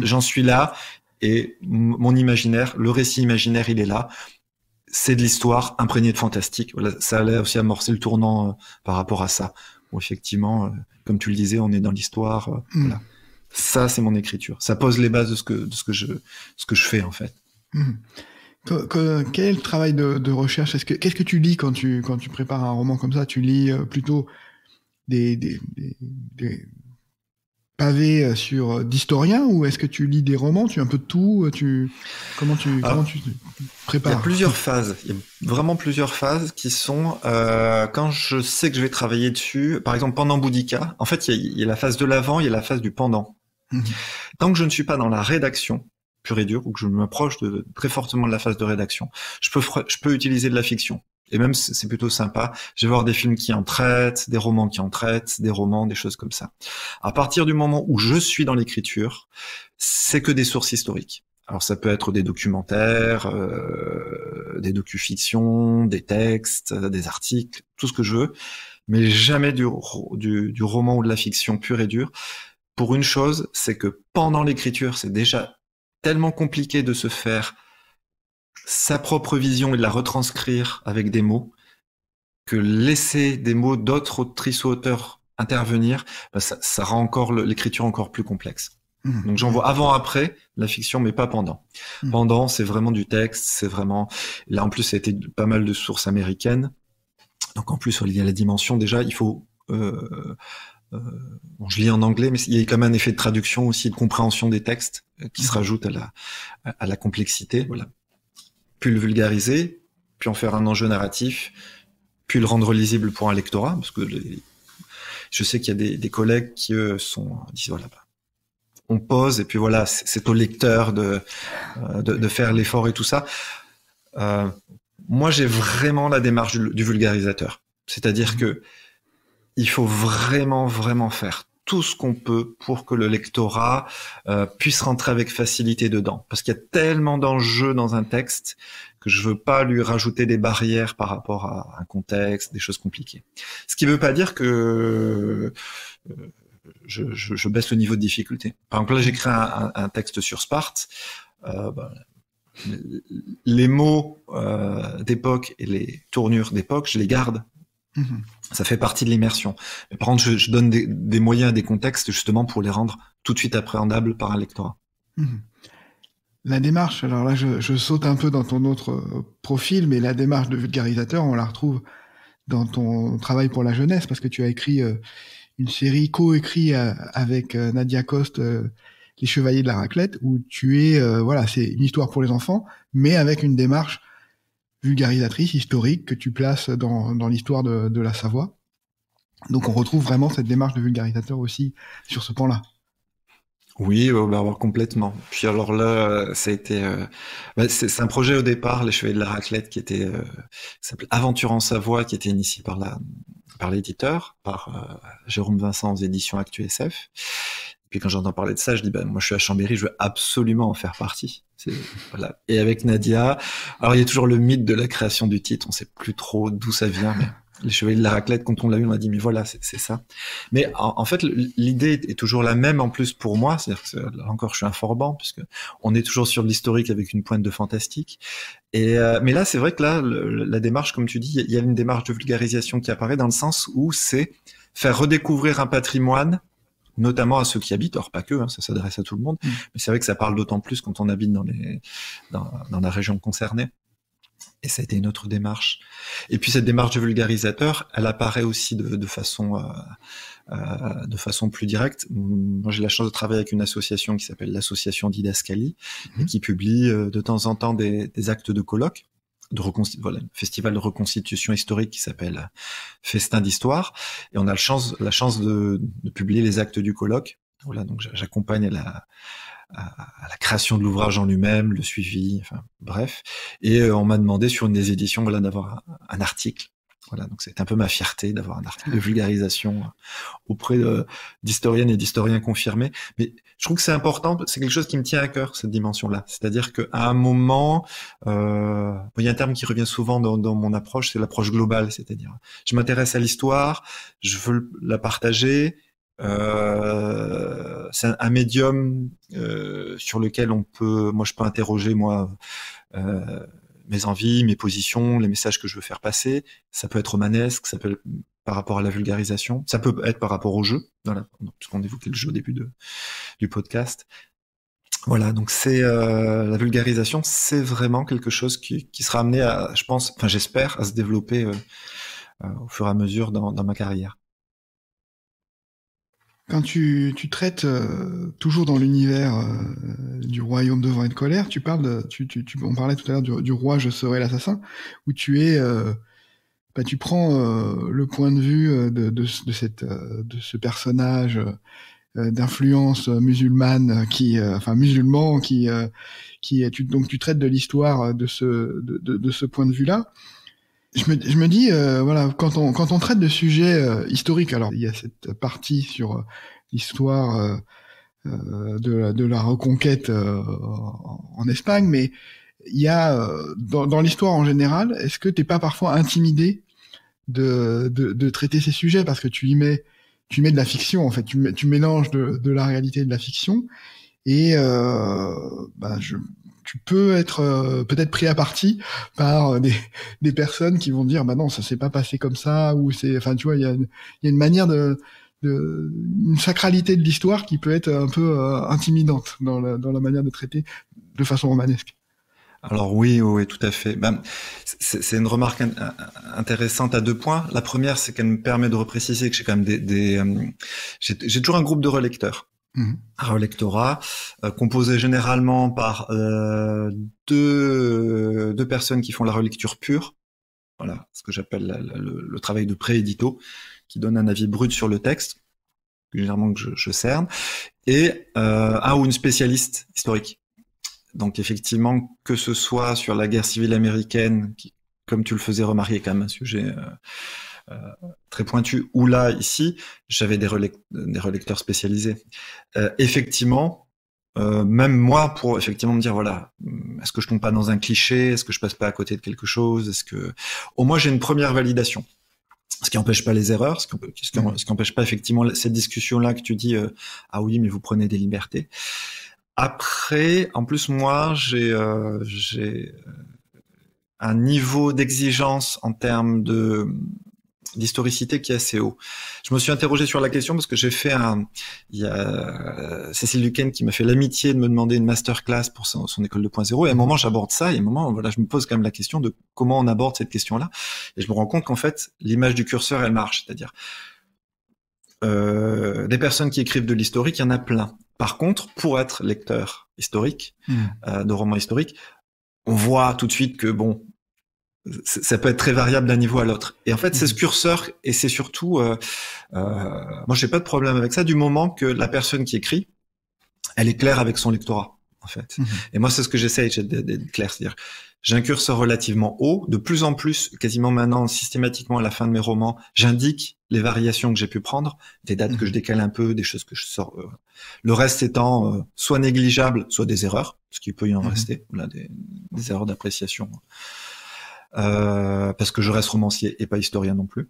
B: J'en suis là, et mon imaginaire, le récit imaginaire, il est là. C'est de l'histoire imprégnée de fantastique. Voilà, ça allait aussi amorcer le tournant par rapport à ça. Où effectivement, comme tu le disais, on est dans l'histoire. Voilà. Ça, c'est mon écriture. Ça pose les bases de ce que je fais en fait.
A: Quel est le travail de recherche? Qu'est-ce que tu lis quand tu prépares un roman comme ça? Tu lis plutôt des pavés d'historiens, ou est-ce que tu lis des romans? Tu un peu de tout? Comment tu prépares?
B: Il y a plusieurs phases. Il y a vraiment plusieurs phases qui sont quand je sais que je vais travailler dessus. Par exemple, pendant Boudica, en fait, il y a la phase de l'avant, il y a la phase du pendant. Tant que je ne suis pas dans la rédaction pure et dure, ou que je m'approche très fortement de la phase de rédaction, je peux utiliser de la fiction. Et même, c'est plutôt sympa. Je vais voir des films qui en traitent, des romans qui en traitent, des romans, des choses comme ça. À partir du moment où je suis dans l'écriture, c'est que des sources historiques. Alors ça peut être des documentaires, des docu-fictions, des textes, des articles, tout ce que je veux, mais jamais du roman ou de la fiction pure et dure. Pour une chose, c'est que pendant l'écriture, c'est déjà tellement compliqué de se faire sa propre vision et de la retranscrire avec des mots, que laisser des mots d'autres autrices ou auteurs intervenir, ça rend encore l'écriture encore plus complexe. Donc j'en vois avant-après la fiction, mais pas pendant. Pendant, c'est vraiment du texte, c'est vraiment... Là, en plus, ça a été pas mal de sources américaines. Donc en plus, il y a la dimension, déjà, il faut... Bon, je lis en anglais, mais il y a quand même un effet de traduction aussi, de compréhension des textes qui se rajoute à la complexité. Voilà. Puis le vulgariser, puis en faire un enjeu narratif, puis le rendre lisible pour un lectorat, parce que je sais qu'il y a des collègues qui disent voilà, on pose et puis voilà, c'est au lecteur de faire l'effort et tout ça. Moi, j'ai vraiment la démarche du vulgarisateur, c'est-à-dire que il faut vraiment, vraiment faire tout ce qu'on peut pour que le lectorat puisse rentrer avec facilité dedans. Parce qu'il y a tellement d'enjeux dans un texte que je veux pas lui rajouter des barrières par rapport à un contexte, des choses compliquées. Ce qui veut pas dire que je baisse le niveau de difficulté. Par exemple, là, j'écris un texte sur Sparte. Les mots d'époque et les tournures d'époque, je les garde. Ça fait partie de l'immersion. Mais par contre, je donne des moyens et des contextes justement pour les rendre tout de suite appréhendables par un lectorat.
A: La démarche, alors là, je saute un peu dans ton autre profil, mais la démarche de vulgarisateur, on la retrouve dans ton travail pour la jeunesse, parce que tu as écrit une série co-écrite avec Nadia Coste, Les Chevaliers de la Raclette, où tu es, c'est une histoire pour les enfants, mais avec une démarche vulgarisatrice, historique, que tu places dans l'histoire de la Savoie. Donc on retrouve vraiment cette démarche de vulgarisateur aussi sur ce pan-là.
B: Oui, complètement. Puis alors là, ça a été... c'est un projet au départ, Les Chevaliers de la Raclette, qui s'appelle Aventure en Savoie, qui était initié par l'éditeur, par Jérôme Vincent aux éditions Actu SF. Puis quand j'entends parler de ça, je dis moi je suis à Chambéry, je veux absolument en faire partie. Voilà. Et avec Nadia, alors il y a toujours le mythe de la création du titre, on sait plus trop d'où ça vient, mais Les Chevaliers de la Raclette, quand on l'a eu, on a dit mais voilà, c'est ça. Mais en fait, l'idée est toujours la même en plus pour moi, c'est-à-dire que là encore je suis un forban, puisque on est toujours sur l'historique avec une pointe de fantastique. Mais là, c'est vrai que là, la démarche, comme tu dis, il y a une démarche de vulgarisation qui apparaît dans le sens où c'est faire redécouvrir un patrimoine, notamment à ceux qui habitent, or pas que, ça s'adresse à tout le monde, mais c'est vrai que ça parle d'autant plus quand on habite dans la région concernée. Et ça a été une autre démarche. Et puis cette démarche de vulgarisateur, elle apparaît aussi de façon plus directe. Moi, j'ai la chance de travailler avec une association qui s'appelle l'association Didascalie, et qui publie de temps en temps des actes de colloques, un festival de reconstitution historique qui s'appelle Festin d'Histoire, et on a la chance de publier les actes du colloque. Voilà, donc j'accompagne à la création de l'ouvrage en lui-même, le suivi, enfin bref. Et on m'a demandé sur une des éditions, d'avoir un article. Voilà, donc c'est un peu ma fierté d'avoir un article de vulgarisation auprès d'historiennes et d'historiens confirmés. Mais je trouve que c'est important, c'est quelque chose qui me tient à cœur, cette dimension-là. C'est-à-dire qu'à un moment, il y a un terme qui revient souvent dans mon approche, c'est l'approche globale. C'est-à-dire, je m'intéresse à l'histoire, je veux la partager. C'est un médium sur lequel je peux interroger mes envies, mes positions, les messages que je veux faire passer. Ça peut être romanesque, ça peut être par rapport à la vulgarisation, ça peut être par rapport au jeu, puisqu'on évoquait le jeu au début du podcast. Voilà, donc c'est la vulgarisation, c'est vraiment quelque chose qui sera amené à, j'espère, à se développer au fur et à mesure dans ma carrière.
A: Quand tu traites toujours dans l'univers du royaume de vent et de colère, tu parles on parlait tout à l'heure du roi Je serai l'assassin, où tu prends le point de vue de ce personnage d'influence musulmane musulman donc tu traites de l'histoire de ce point de vue-là. Je me dis, quand on traite de sujets historiques, alors il y a cette partie sur l'histoire de la reconquête en Espagne, mais il y a dans l'histoire en général, est-ce que t'es pas parfois intimidé de traiter ces sujets parce que tu mets de la fiction en fait, tu mélanges de la réalité et de la fiction et tu peux être peut-être pris à partie par des personnes qui vont dire bah non ça s'est pas passé comme ça ou c'est enfin tu vois il y a une manière une sacralité de l'histoire qui peut être un peu intimidante dans la manière de traiter de façon romanesque.
B: Alors oui, tout à fait. C'est une remarque intéressante à 2 points. La première, c'est qu'elle me permet de repréciser que j'ai quand même j'ai toujours un groupe de relecteurs. Un relectorat composé généralement par deux personnes qui font la relecture pure, voilà, ce que j'appelle le travail de pré-édito, qui donne un avis brut sur le texte, généralement que je cerne, et un ou une spécialiste historique. Donc effectivement, que ce soit sur la guerre civile américaine, qui, comme tu le faisais remarquer, quand même un sujet très pointu, ou là, ici, j'avais des relecteurs spécialisés. Effectivement, même moi, pour effectivement me dire, voilà, est-ce que je tombe pas dans un cliché, est-ce que je passe pas à côté de quelque chose, est-ce que, au moins j'ai une première validation. Ce qui n'empêche pas les erreurs, ce qui n'empêche pas effectivement cette discussion-là que tu dis, ah oui, mais vous prenez des libertés. Après, en plus, moi, j'ai un niveau d'exigence en termes d'historicité qui est assez haut. Je me suis interrogé sur la question parce que il y a Cécile Luquen qui m'a fait l'amitié de me demander une masterclass pour son école 2.0 et à un moment j'aborde ça et à un moment voilà, je me pose quand même la question de comment on aborde cette question-là et je me rends compte qu'en fait l'image du curseur elle marche, c'est-à-dire des personnes qui écrivent de l'historique, il y en a plein. Par contre, pour être lecteur historique, de romans historiques, on voit tout de suite que bon, ça peut être très variable d'un niveau à l'autre. Et en fait, c'est ce curseur et c'est surtout, moi, j'ai pas de problème avec ça du moment que la personne qui écrit, elle est claire avec son lectorat, en fait. Et moi, c'est ce que j'essaye d'être clair, c'est-à-dire, j'ai un curseur relativement haut, de plus en plus, quasiment maintenant, systématiquement à la fin de mes romans, j'indique les variations que j'ai pu prendre, des dates que je décale un peu, des choses que je sors. Le reste étant soit négligeable, soit des erreurs, parce qu'il peut y en rester, voilà, des erreurs d'appréciation. Parce que je reste romancier et pas historien non plus.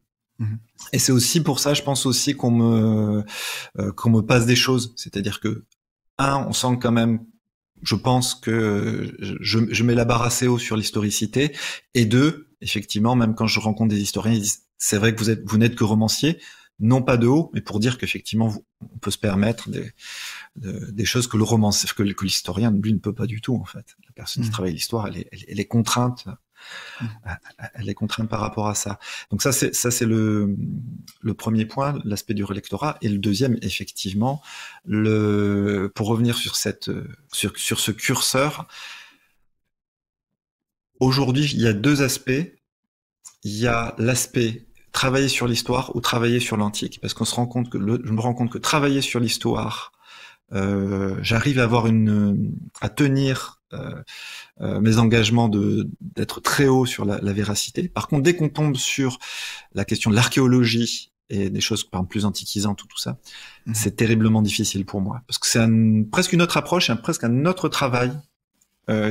B: Et c'est aussi pour ça, je pense aussi qu'on me passe des choses. C'est-à-dire que, on sent quand même, je pense que je mets la barre assez haut sur l'historicité. Et 2, effectivement, même quand je rencontre des historiens, ils disent, c'est vrai que vous n'êtes que romancier, non pas de haut, mais pour dire qu'effectivement, on peut se permettre des choses que le romancier, que l'historien, lui, ne peut pas du tout, en fait. La personne qui travaille l'histoire, elle est contrainte. Elle est contrainte par rapport à ça. Donc ça c'est le premier point, l'aspect du relectorat, et le deuxième, effectivement, pour revenir sur sur ce curseur. Aujourd'hui, il y a 2 aspects. Il y a l'aspect travailler sur l'histoire ou travailler sur l'antique, parce qu'on se rend compte je me rends compte que travailler sur l'histoire, j'arrive à tenir mes engagements d'être très haut sur la véracité. Par contre, dès qu'on tombe sur la question de l'archéologie et des choses par exemple plus antiquisantes ou tout ça, c'est terriblement difficile pour moi parce que c'est presque une autre approche, presque un autre travail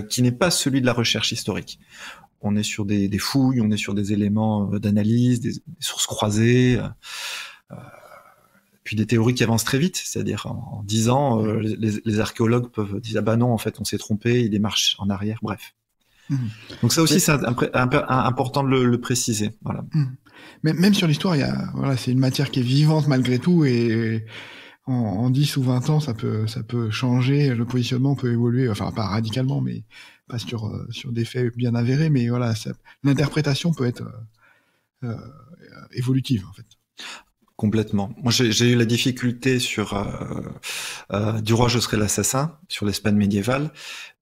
B: qui n'est pas celui de la recherche historique. On est sur des fouilles, on est sur des éléments d'analyse, des sources croisées. Puis des théories qui avancent très vite, c'est-à-dire en 10 ans, les archéologues peuvent dire ah bah non, en fait, on s'est trompé, il démarche en arrière, bref. Donc ça aussi, c'est important de le préciser. Voilà.
A: Mais même sur l'histoire, c'est une matière qui est vivante malgré tout, et en 10 ou 20 ans, ça peut changer, le positionnement peut évoluer, enfin pas radicalement, mais pas sur des faits bien avérés, mais voilà, l'interprétation peut être évolutive en fait.
B: Complètement. Moi, j'ai eu la difficulté sur Du roi je serai l'assassin, sur l'Espagne médiévale,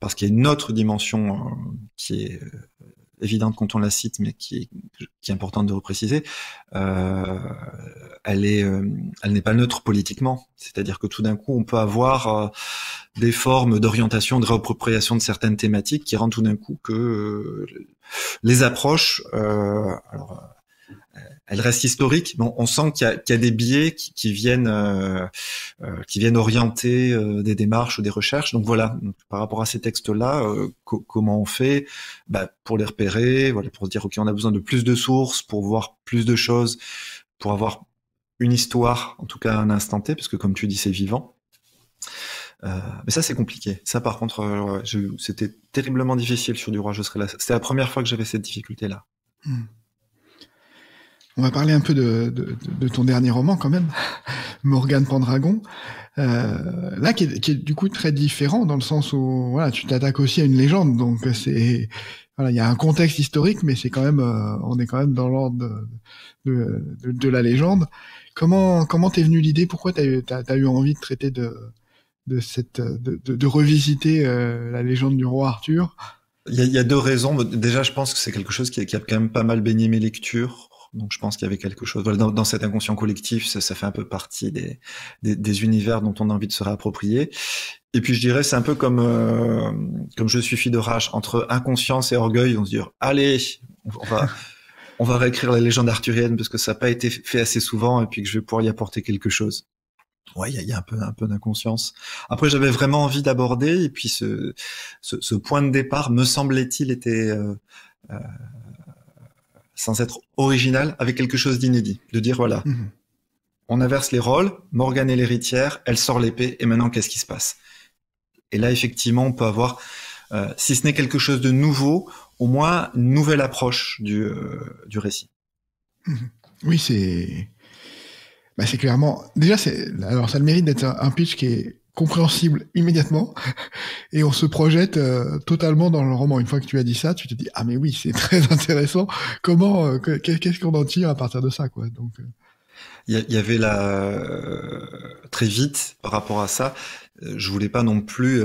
B: parce qu'il y a une autre dimension qui est évidente quand on la cite, mais qui est importante de repréciser. Elle n'est pas neutre politiquement. C'est-à-dire que tout d'un coup, on peut avoir des formes d'orientation, de réappropriation de certaines thématiques qui rendent tout d'un coup que les approches, elle reste historique, mais on sent qu'il y a des biais qui viennent orienter des démarches ou des recherches. Donc voilà, par rapport à ces textes-là, comment on fait pour les repérer, voilà, pour se dire ok, on a besoin de plus de sources pour voir plus de choses, pour avoir une histoire, en tout cas à un instant T, parce que comme tu dis, c'est vivant. Mais ça, c'est compliqué. Ça, par contre, c'était terriblement difficile sur Du Roi, je serai là. C'était la première fois que j'avais cette difficulté-là.
A: On va parler un peu de ton dernier roman, quand même, Morgane Pendragon. Là, qui est du coup très différent, dans le sens où voilà, tu t'attaques aussi à une légende. Donc, il y a un contexte historique, mais c'est quand même, on est quand même dans l'ordre de la légende. Comment t'es venue l'idée? Pourquoi t'as eu envie de traiter de revisiter la légende du roi Arthur?
B: Il y a deux raisons. Déjà, je pense que c'est quelque chose qui a quand même pas mal baigné mes lectures. Donc, je pense qu'il y avait quelque chose. Voilà, dans cet inconscient collectif, ça fait un peu partie des univers dont on a envie de se réapproprier. Et puis, je dirais, c'est un peu comme je suis fille de rage. Entre inconscience et orgueil, on se dit, allez, on va réécrire la légende arthurienne parce que ça n'a pas été fait assez souvent et puis que je vais pouvoir y apporter quelque chose. Ouais, il y a un peu d'inconscience. Après, j'avais vraiment envie d'aborder, et puis ce point de départ, me semblait-il, était sans être original, avec quelque chose d'inédit. De dire, voilà, on inverse les rôles, Morgane est l'héritière, elle sort l'épée, et maintenant, qu'est-ce qui se passe? Et là, effectivement, on peut avoir, si ce n'est quelque chose de nouveau, au moins une nouvelle approche du récit.
A: Oui, c'est clairement, déjà, alors ça a le mérite d'être un pitch qui est compréhensible immédiatement, et on se projette totalement dans le roman. Une fois que tu as dit ça, tu te dis, ah mais oui, c'est très intéressant, comment, qu'est-ce qu'on en tire à partir de ça, quoi. Donc,
B: il y avait très vite, par rapport à ça, je voulais pas non plus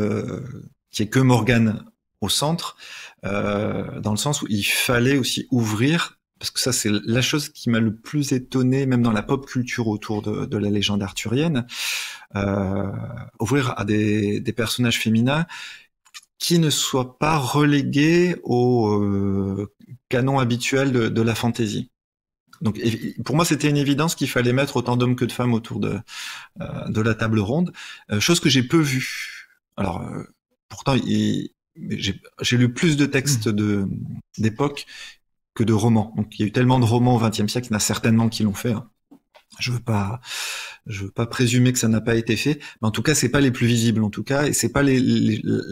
B: qu'il y ait que Morgane au centre, dans le sens où il fallait aussi ouvrir, parce que ça, c'est la chose qui m'a le plus étonné, même dans la pop culture autour de la légende arthurienne, ouvrir à des personnages féminins qui ne soient pas relégués au canon habituel de la fantasy. Donc, pour moi, c'était une évidence qu'il fallait mettre autant d'hommes que de femmes autour de la table ronde, chose que j'ai peu vue. Alors, pourtant, j'ai lu plus de textes d'époque que de romans. Donc il y a eu tellement de romans au XXe siècle, il y en a certainement qui l'ont fait. Hein. Je veux pas présumer que ça n'a pas été fait, mais en tout cas c'est pas les plus visibles en tout cas, et c'est pas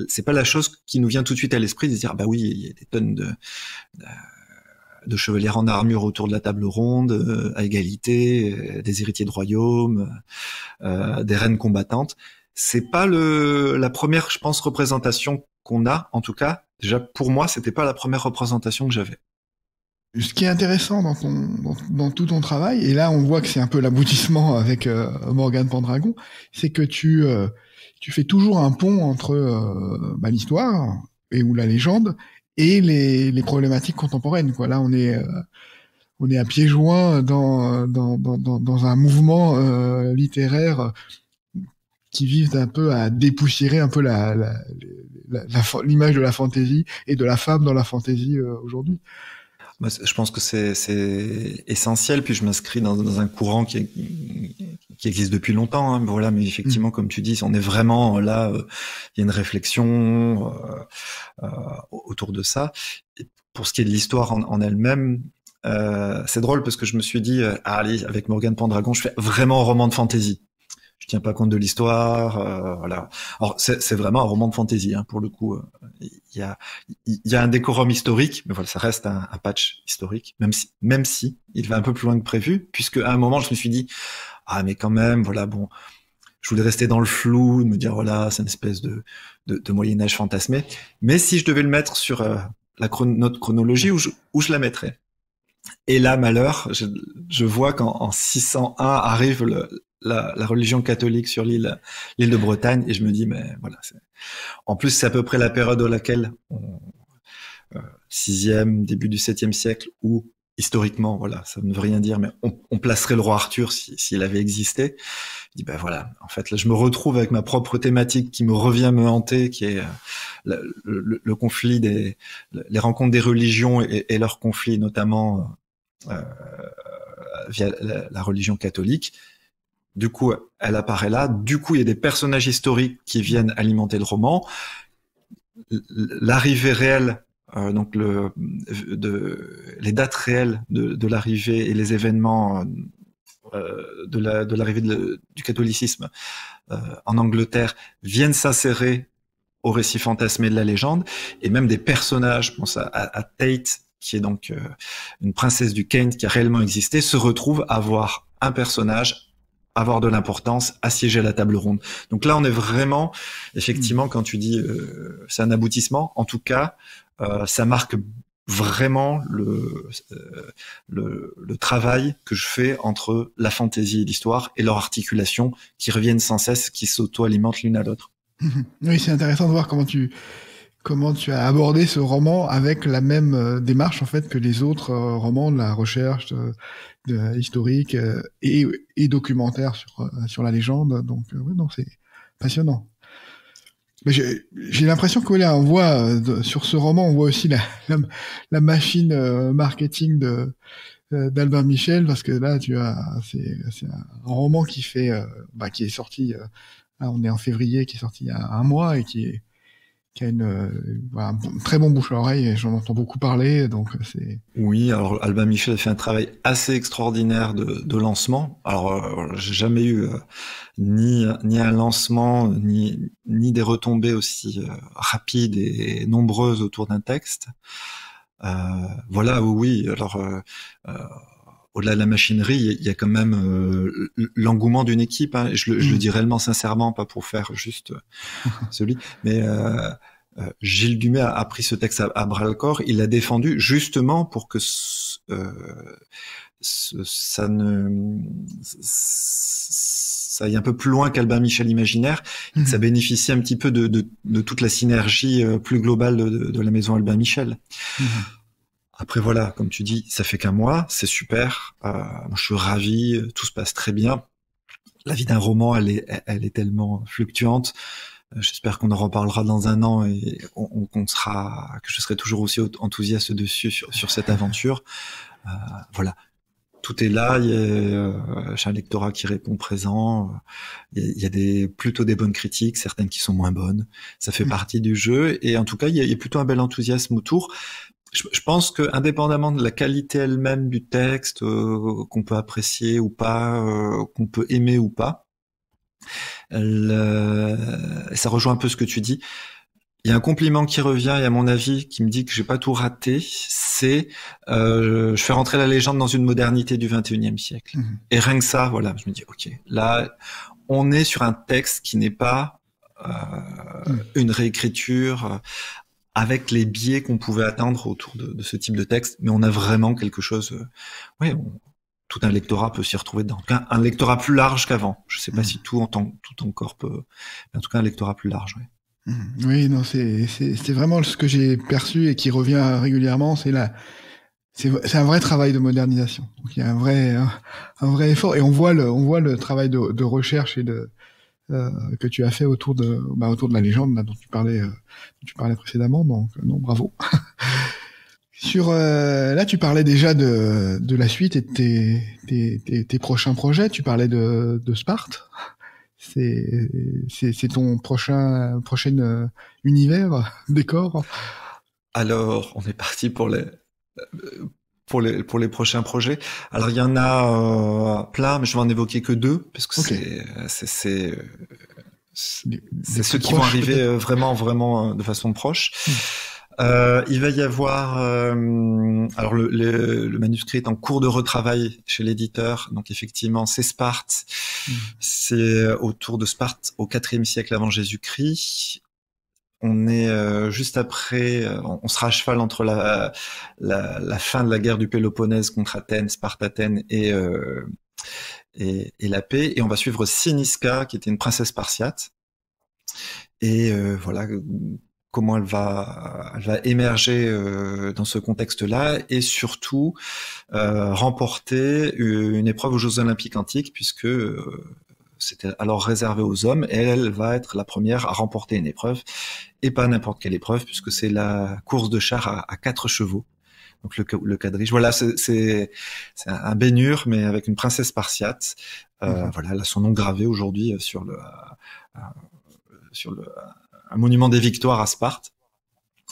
B: c'est pas la chose qui nous vient tout de suite à l'esprit de se dire ah bah oui, il y a des tonnes de chevalières en armure autour de la table ronde, à égalité, des héritiers de royaume, des reines combattantes. C'est pas la première, je pense, représentation qu'on a. En tout cas, déjà pour moi, c'était pas la première représentation que j'avais.
A: Ce qui est intéressant dans tout ton travail, et là on voit que c'est un peu l'aboutissement avec Morgane Pendragon, c'est que tu fais toujours un pont entre l'histoire ou la légende et les problématiques contemporaines, quoi. Là on est à pieds joints dans un mouvement littéraire qui vise un peu à dépoussiérer un peu l'image de la fantaisie et de la femme dans la fantaisie aujourd'hui.
B: Je pense que c'est essentiel, puis je m'inscris dans un courant qui existe depuis longtemps. Hein, voilà, mais effectivement, comme tu dis, on est vraiment là. Il y a une réflexion autour de ça. Et pour ce qui est de l'histoire en elle-même, c'est drôle parce que je me suis dit, allez, avec Morgane Pendragon, je fais vraiment un roman de fantasy. Je tiens pas compte de l'histoire, voilà. Alors c'est vraiment un roman de fantasy, hein, pour le coup. Il y a un décorum historique, mais voilà, ça reste un patch historique, même si il va un peu plus loin que prévu, puisque à un moment je me suis dit ah mais quand même, voilà, bon, je voulais rester dans le flou, me dire voilà, c'est une espèce de Moyen Âge fantasmé, mais si je devais le mettre sur notre chronologie, où je la mettrais. Et là, malheur, je vois qu'en 601 arrive la religion catholique sur l'île de Bretagne, et je me dis, mais voilà, en plus, c'est à peu près la période à laquelle 6e, début du 7e siècle, où, historiquement, voilà, ça ne veut rien dire, mais on placerait le roi Arthur s'il avait existé. Je dis, ben voilà, en fait, là, je me retrouve avec ma propre thématique qui me revient me hanter, qui est le conflit les rencontres des religions et leurs conflits, notamment via la religion catholique. Du coup, elle apparaît là. Du coup, il y a des personnages historiques qui viennent alimenter le roman. L'arrivée réelle, donc les dates réelles de l'arrivée et les événements de l'arrivée du catholicisme en Angleterre viennent s'insérer au récit fantasmé de la légende, et même des personnages, je pense à Tate, qui est donc une princesse du Kent qui a réellement existé, se retrouve à avoir un personnage, avoir de l'importance, assiéger la table ronde. Donc là, on est vraiment, effectivement, quand tu dis c'est un aboutissement, en tout cas, ça marque vraiment le travail que je fais entre la fantaisie et l'histoire et leur articulation qui reviennent sans cesse, qui s'auto-alimentent l'une à l'autre.
A: Oui, c'est intéressant de voir comment tu as abordé ce roman avec la même démarche en fait que les autres romans de la recherche historique et documentaire sur la légende. Donc oui, non, c'est passionnant. Mais j'ai l'impression que on voit sur ce roman, on voit aussi la machine marketing d'Albin Michel, parce que là c'est un roman qui est sorti. Là, on est en février, qui est sorti il y a un mois et qui a un très bon bouche à oreille, et j'en entends beaucoup parler, donc c'est...
B: Oui, alors Albin Michel a fait un travail assez extraordinaire de lancement. Alors, j'ai jamais eu ni un lancement, ni des retombées aussi rapides et nombreuses autour d'un texte. Voilà, oui, alors... au-delà de la machinerie, il y a quand même l'engouement d'une équipe. Hein, et je le dis réellement sincèrement, pas pour faire juste celui. Mais Gilles Dumais a pris ce texte à bras-le-corps. Il l'a défendu justement pour que ça aille un peu plus loin qu'Albin Michel imaginaire, et que ça bénéficie un petit peu de toute la synergie plus globale de la maison Albin Michel. Après voilà, comme tu dis, ça fait qu'un mois, c'est super. Je suis ravi, tout se passe très bien. La vie d'un roman, elle est tellement fluctuante. J'espère qu'on en reparlera dans un an et que je serai toujours aussi enthousiaste dessus sur cette aventure. Voilà, tout est là. J'ai un lectorat qui répond présent. Il y a plutôt des bonnes critiques, certaines qui sont moins bonnes. Ça fait partie du jeu, et en tout cas, il y a plutôt un bel enthousiasme autour. Je pense que, indépendamment de la qualité elle-même du texte, qu'on peut apprécier ou pas, qu'on peut aimer ou pas, ça rejoint un peu ce que tu dis. Il y a un compliment qui revient, et à mon avis, qui me dit que j'ai pas tout raté, c'est je fais rentrer la légende dans une modernité du 21e siècle. Et rien que ça, voilà, je me dis, ok, là, on est sur un texte qui n'est pas une réécriture avec les biais qu'on pouvait attendre autour de ce type de texte, mais on a vraiment quelque chose... tout un lectorat peut s'y retrouver dedans. Un lectorat plus large qu'avant. Je sais pas si tout encore peut... Mais en tout cas, un lectorat plus large, oui.
A: Oui, non, c'est vraiment ce que j'ai perçu et qui revient régulièrement, c'est un vrai travail de modernisation. Donc il y a un vrai effort, et on voit le travail de recherche et que tu as fait autour de la légende là, dont tu parlais précédemment. Donc non, bravo. Là, tu parlais déjà de la suite et de tes prochains projets. Tu parlais de Sparte. C'est ton prochain univers, décor.
B: Alors, on est parti pour les prochains projets. Alors, il y en a plein, mais je vais en évoquer que deux, parce que c'est ceux qui vont arriver vraiment de façon proche. Il va y avoir alors le manuscrit est en cours de retravail chez l'éditeur, donc effectivement c'est Sparte, c'est autour de Sparte au IVe siècle avant Jésus-Christ. On est juste après, on sera à cheval entre la fin de la guerre du Péloponnèse contre Athènes, Sparte-Athènes et la paix, et on va suivre Cynisca, qui était une princesse spartiate, et voilà comment elle va émerger dans ce contexte-là, et surtout remporter une épreuve aux Jeux Olympiques antiques, puisque c'était alors réservé aux hommes, et elle va être la première à remporter une épreuve, et pas n'importe quelle épreuve, puisque c'est la course de char à 4 chevaux. Donc le quadrige. Voilà, c'est un baignure, mais avec une princesse spartiate. Voilà, elle a son nom gravé aujourd'hui sur un monument des Victoires à Sparte.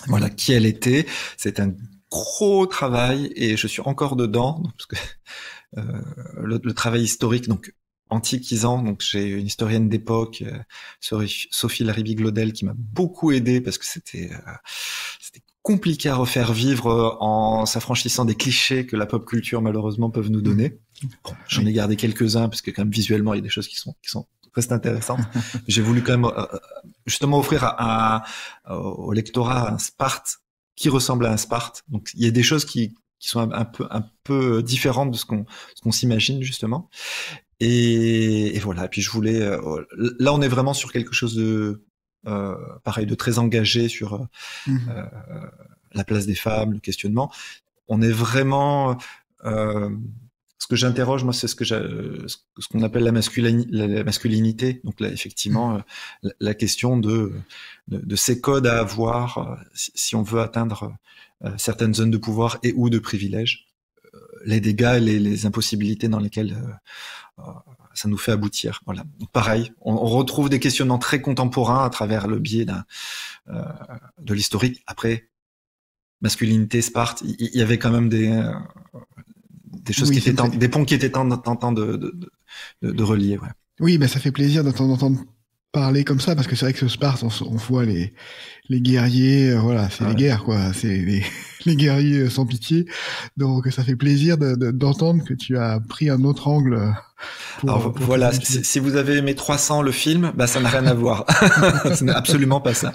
B: Voilà qui elle était. C'est un gros travail et je suis encore dedans parce que le travail historique, donc antiquisant. Donc j'ai une historienne d'époque, Sophie Laribi-Glaudel, qui m'a beaucoup aidé parce que c'était compliqué à refaire vivre en s'affranchissant des clichés que la pop culture malheureusement peuvent nous donner. Bon, j'en ai gardé quelques-uns parce que quand même visuellement il y a des choses qui sont très intéressantes. J'ai voulu quand même justement offrir au lectorat un Sparte qui ressemble à un Sparte. Donc il y a des choses qui sont un peu différentes de ce qu'on s'imagine justement. Et voilà. Et puis je voulais là on est vraiment sur quelque chose de pareil, de très engagé sur la place des femmes, le questionnement. On est vraiment ce que j'interroge, moi, c'est ce qu'on appelle la masculinité. Donc là, effectivement, la question de ces codes à avoir si on veut atteindre certaines zones de pouvoir et ou de privilèges, les dégâts et les impossibilités dans lesquelles ça nous fait aboutir. Voilà. Donc pareil, on retrouve des questionnements très contemporains à travers le biais de l'historique. Après, masculinité, Sparte, il y avait quand même des choses qui étaient des ponts qui étaient tentants de relier. Ouais.
A: Oui, mais ça fait plaisir d'entendre parler comme ça parce que c'est vrai que ce Sparte, on voit les guerriers, voilà, c'est les guerres quoi, c'est les guerriers sans pitié. Donc ça fait plaisir d'entendre que tu as pris un autre angle.
B: Alors voilà, si vous avez aimé 300 le film, bah ça n'a rien à voir. Ce n'est absolument pas ça.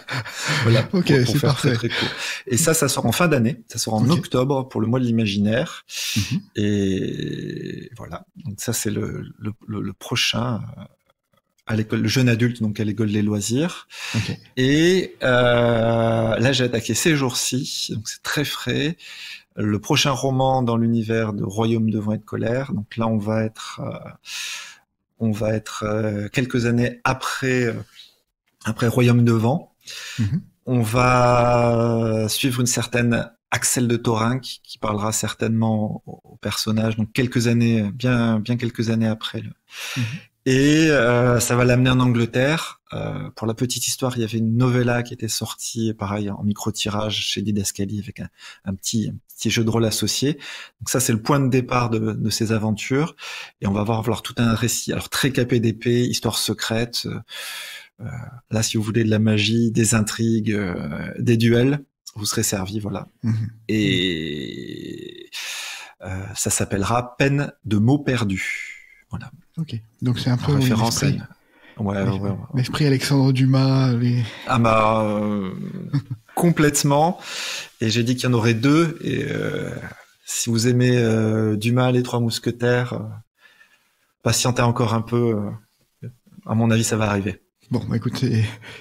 B: Voilà.
A: Ok,
B: pour
A: c'est
B: faire
A: parfait.
B: Très court. Et ça sort en fin d'année. Ça sort en octobre pour le mois de l'imaginaire. Et voilà. Donc ça c'est le prochain. À l'école, le jeune adulte, donc à l'école des loisirs. Et là, j'ai attaqué ces jours-ci, donc c'est très frais. Le prochain roman dans l'univers de Royaume de vent et de colère. Donc là, on va être quelques années après Royaume de vent. On va suivre une certaine Axel de Thorinck qui parlera certainement au personnage. Donc quelques années, bien quelques années après. Et ça va l'amener en Angleterre. Pour la petite histoire, il y avait une novella qui était sortie, pareil, en micro-tirage chez Didascali avec un petit jeu de rôle associé. Donc ça, c'est le point de départ de ces aventures. Et on va avoir tout un récit, alors très capé d'épée, histoire secrète. Là, si vous voulez de la magie, des intrigues, des duels, vous serez servi, voilà. Et ça s'appellera Peine de mots perdus. Voilà.
A: Ok. Donc c'est un peu
B: référence
A: l'esprit.
B: Ouais.
A: L'esprit Alexandre Dumas.
B: Ah bah complètement. Et j'ai dit qu'il y en aurait deux. Et si vous aimez Dumas, les Trois Mousquetaires, patientez encore un peu. À mon avis, ça va arriver.
A: Bon, bah écoute,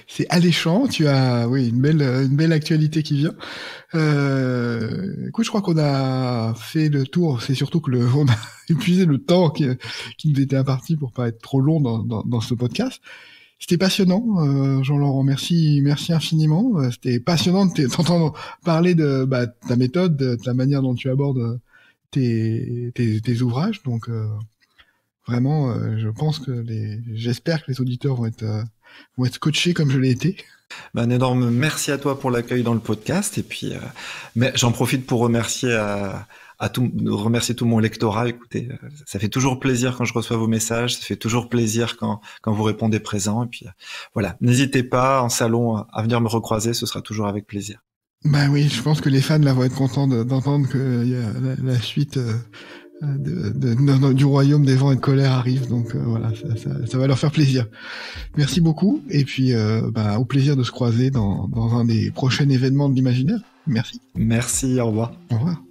A: c'est alléchant. Tu as, une belle actualité qui vient. Écoute, je crois qu'on a fait le tour. C'est surtout que on a épuisé le temps qui nous était imparti pour pas être trop long dans ce podcast. C'était passionnant, Jean-Laurent. Merci infiniment. C'était passionnant de t'entendre parler de ta méthode, de ta manière dont tu abordes tes ouvrages. Donc vraiment, je pense que j'espère que les auditeurs vont être scotchés comme je l'ai été.
B: Un énorme merci à toi pour l'accueil dans le podcast. Et puis, mais j'en profite pour remercier tout mon lectorat. Écoutez, ça fait toujours plaisir quand je reçois vos messages. Ça fait toujours plaisir quand vous répondez présent. Et puis, voilà. N'hésitez pas en salon à venir me recroiser. Ce sera toujours avec plaisir.
A: Ben oui, je pense que les fans là vont être contents d'entendre que y a la suite du Royaume des vents et de colère arrive, donc voilà, ça va leur faire plaisir. Merci beaucoup, et puis au plaisir de se croiser dans un des prochains événements de l'imaginaire. Merci.
B: Merci, au revoir.
A: Au revoir.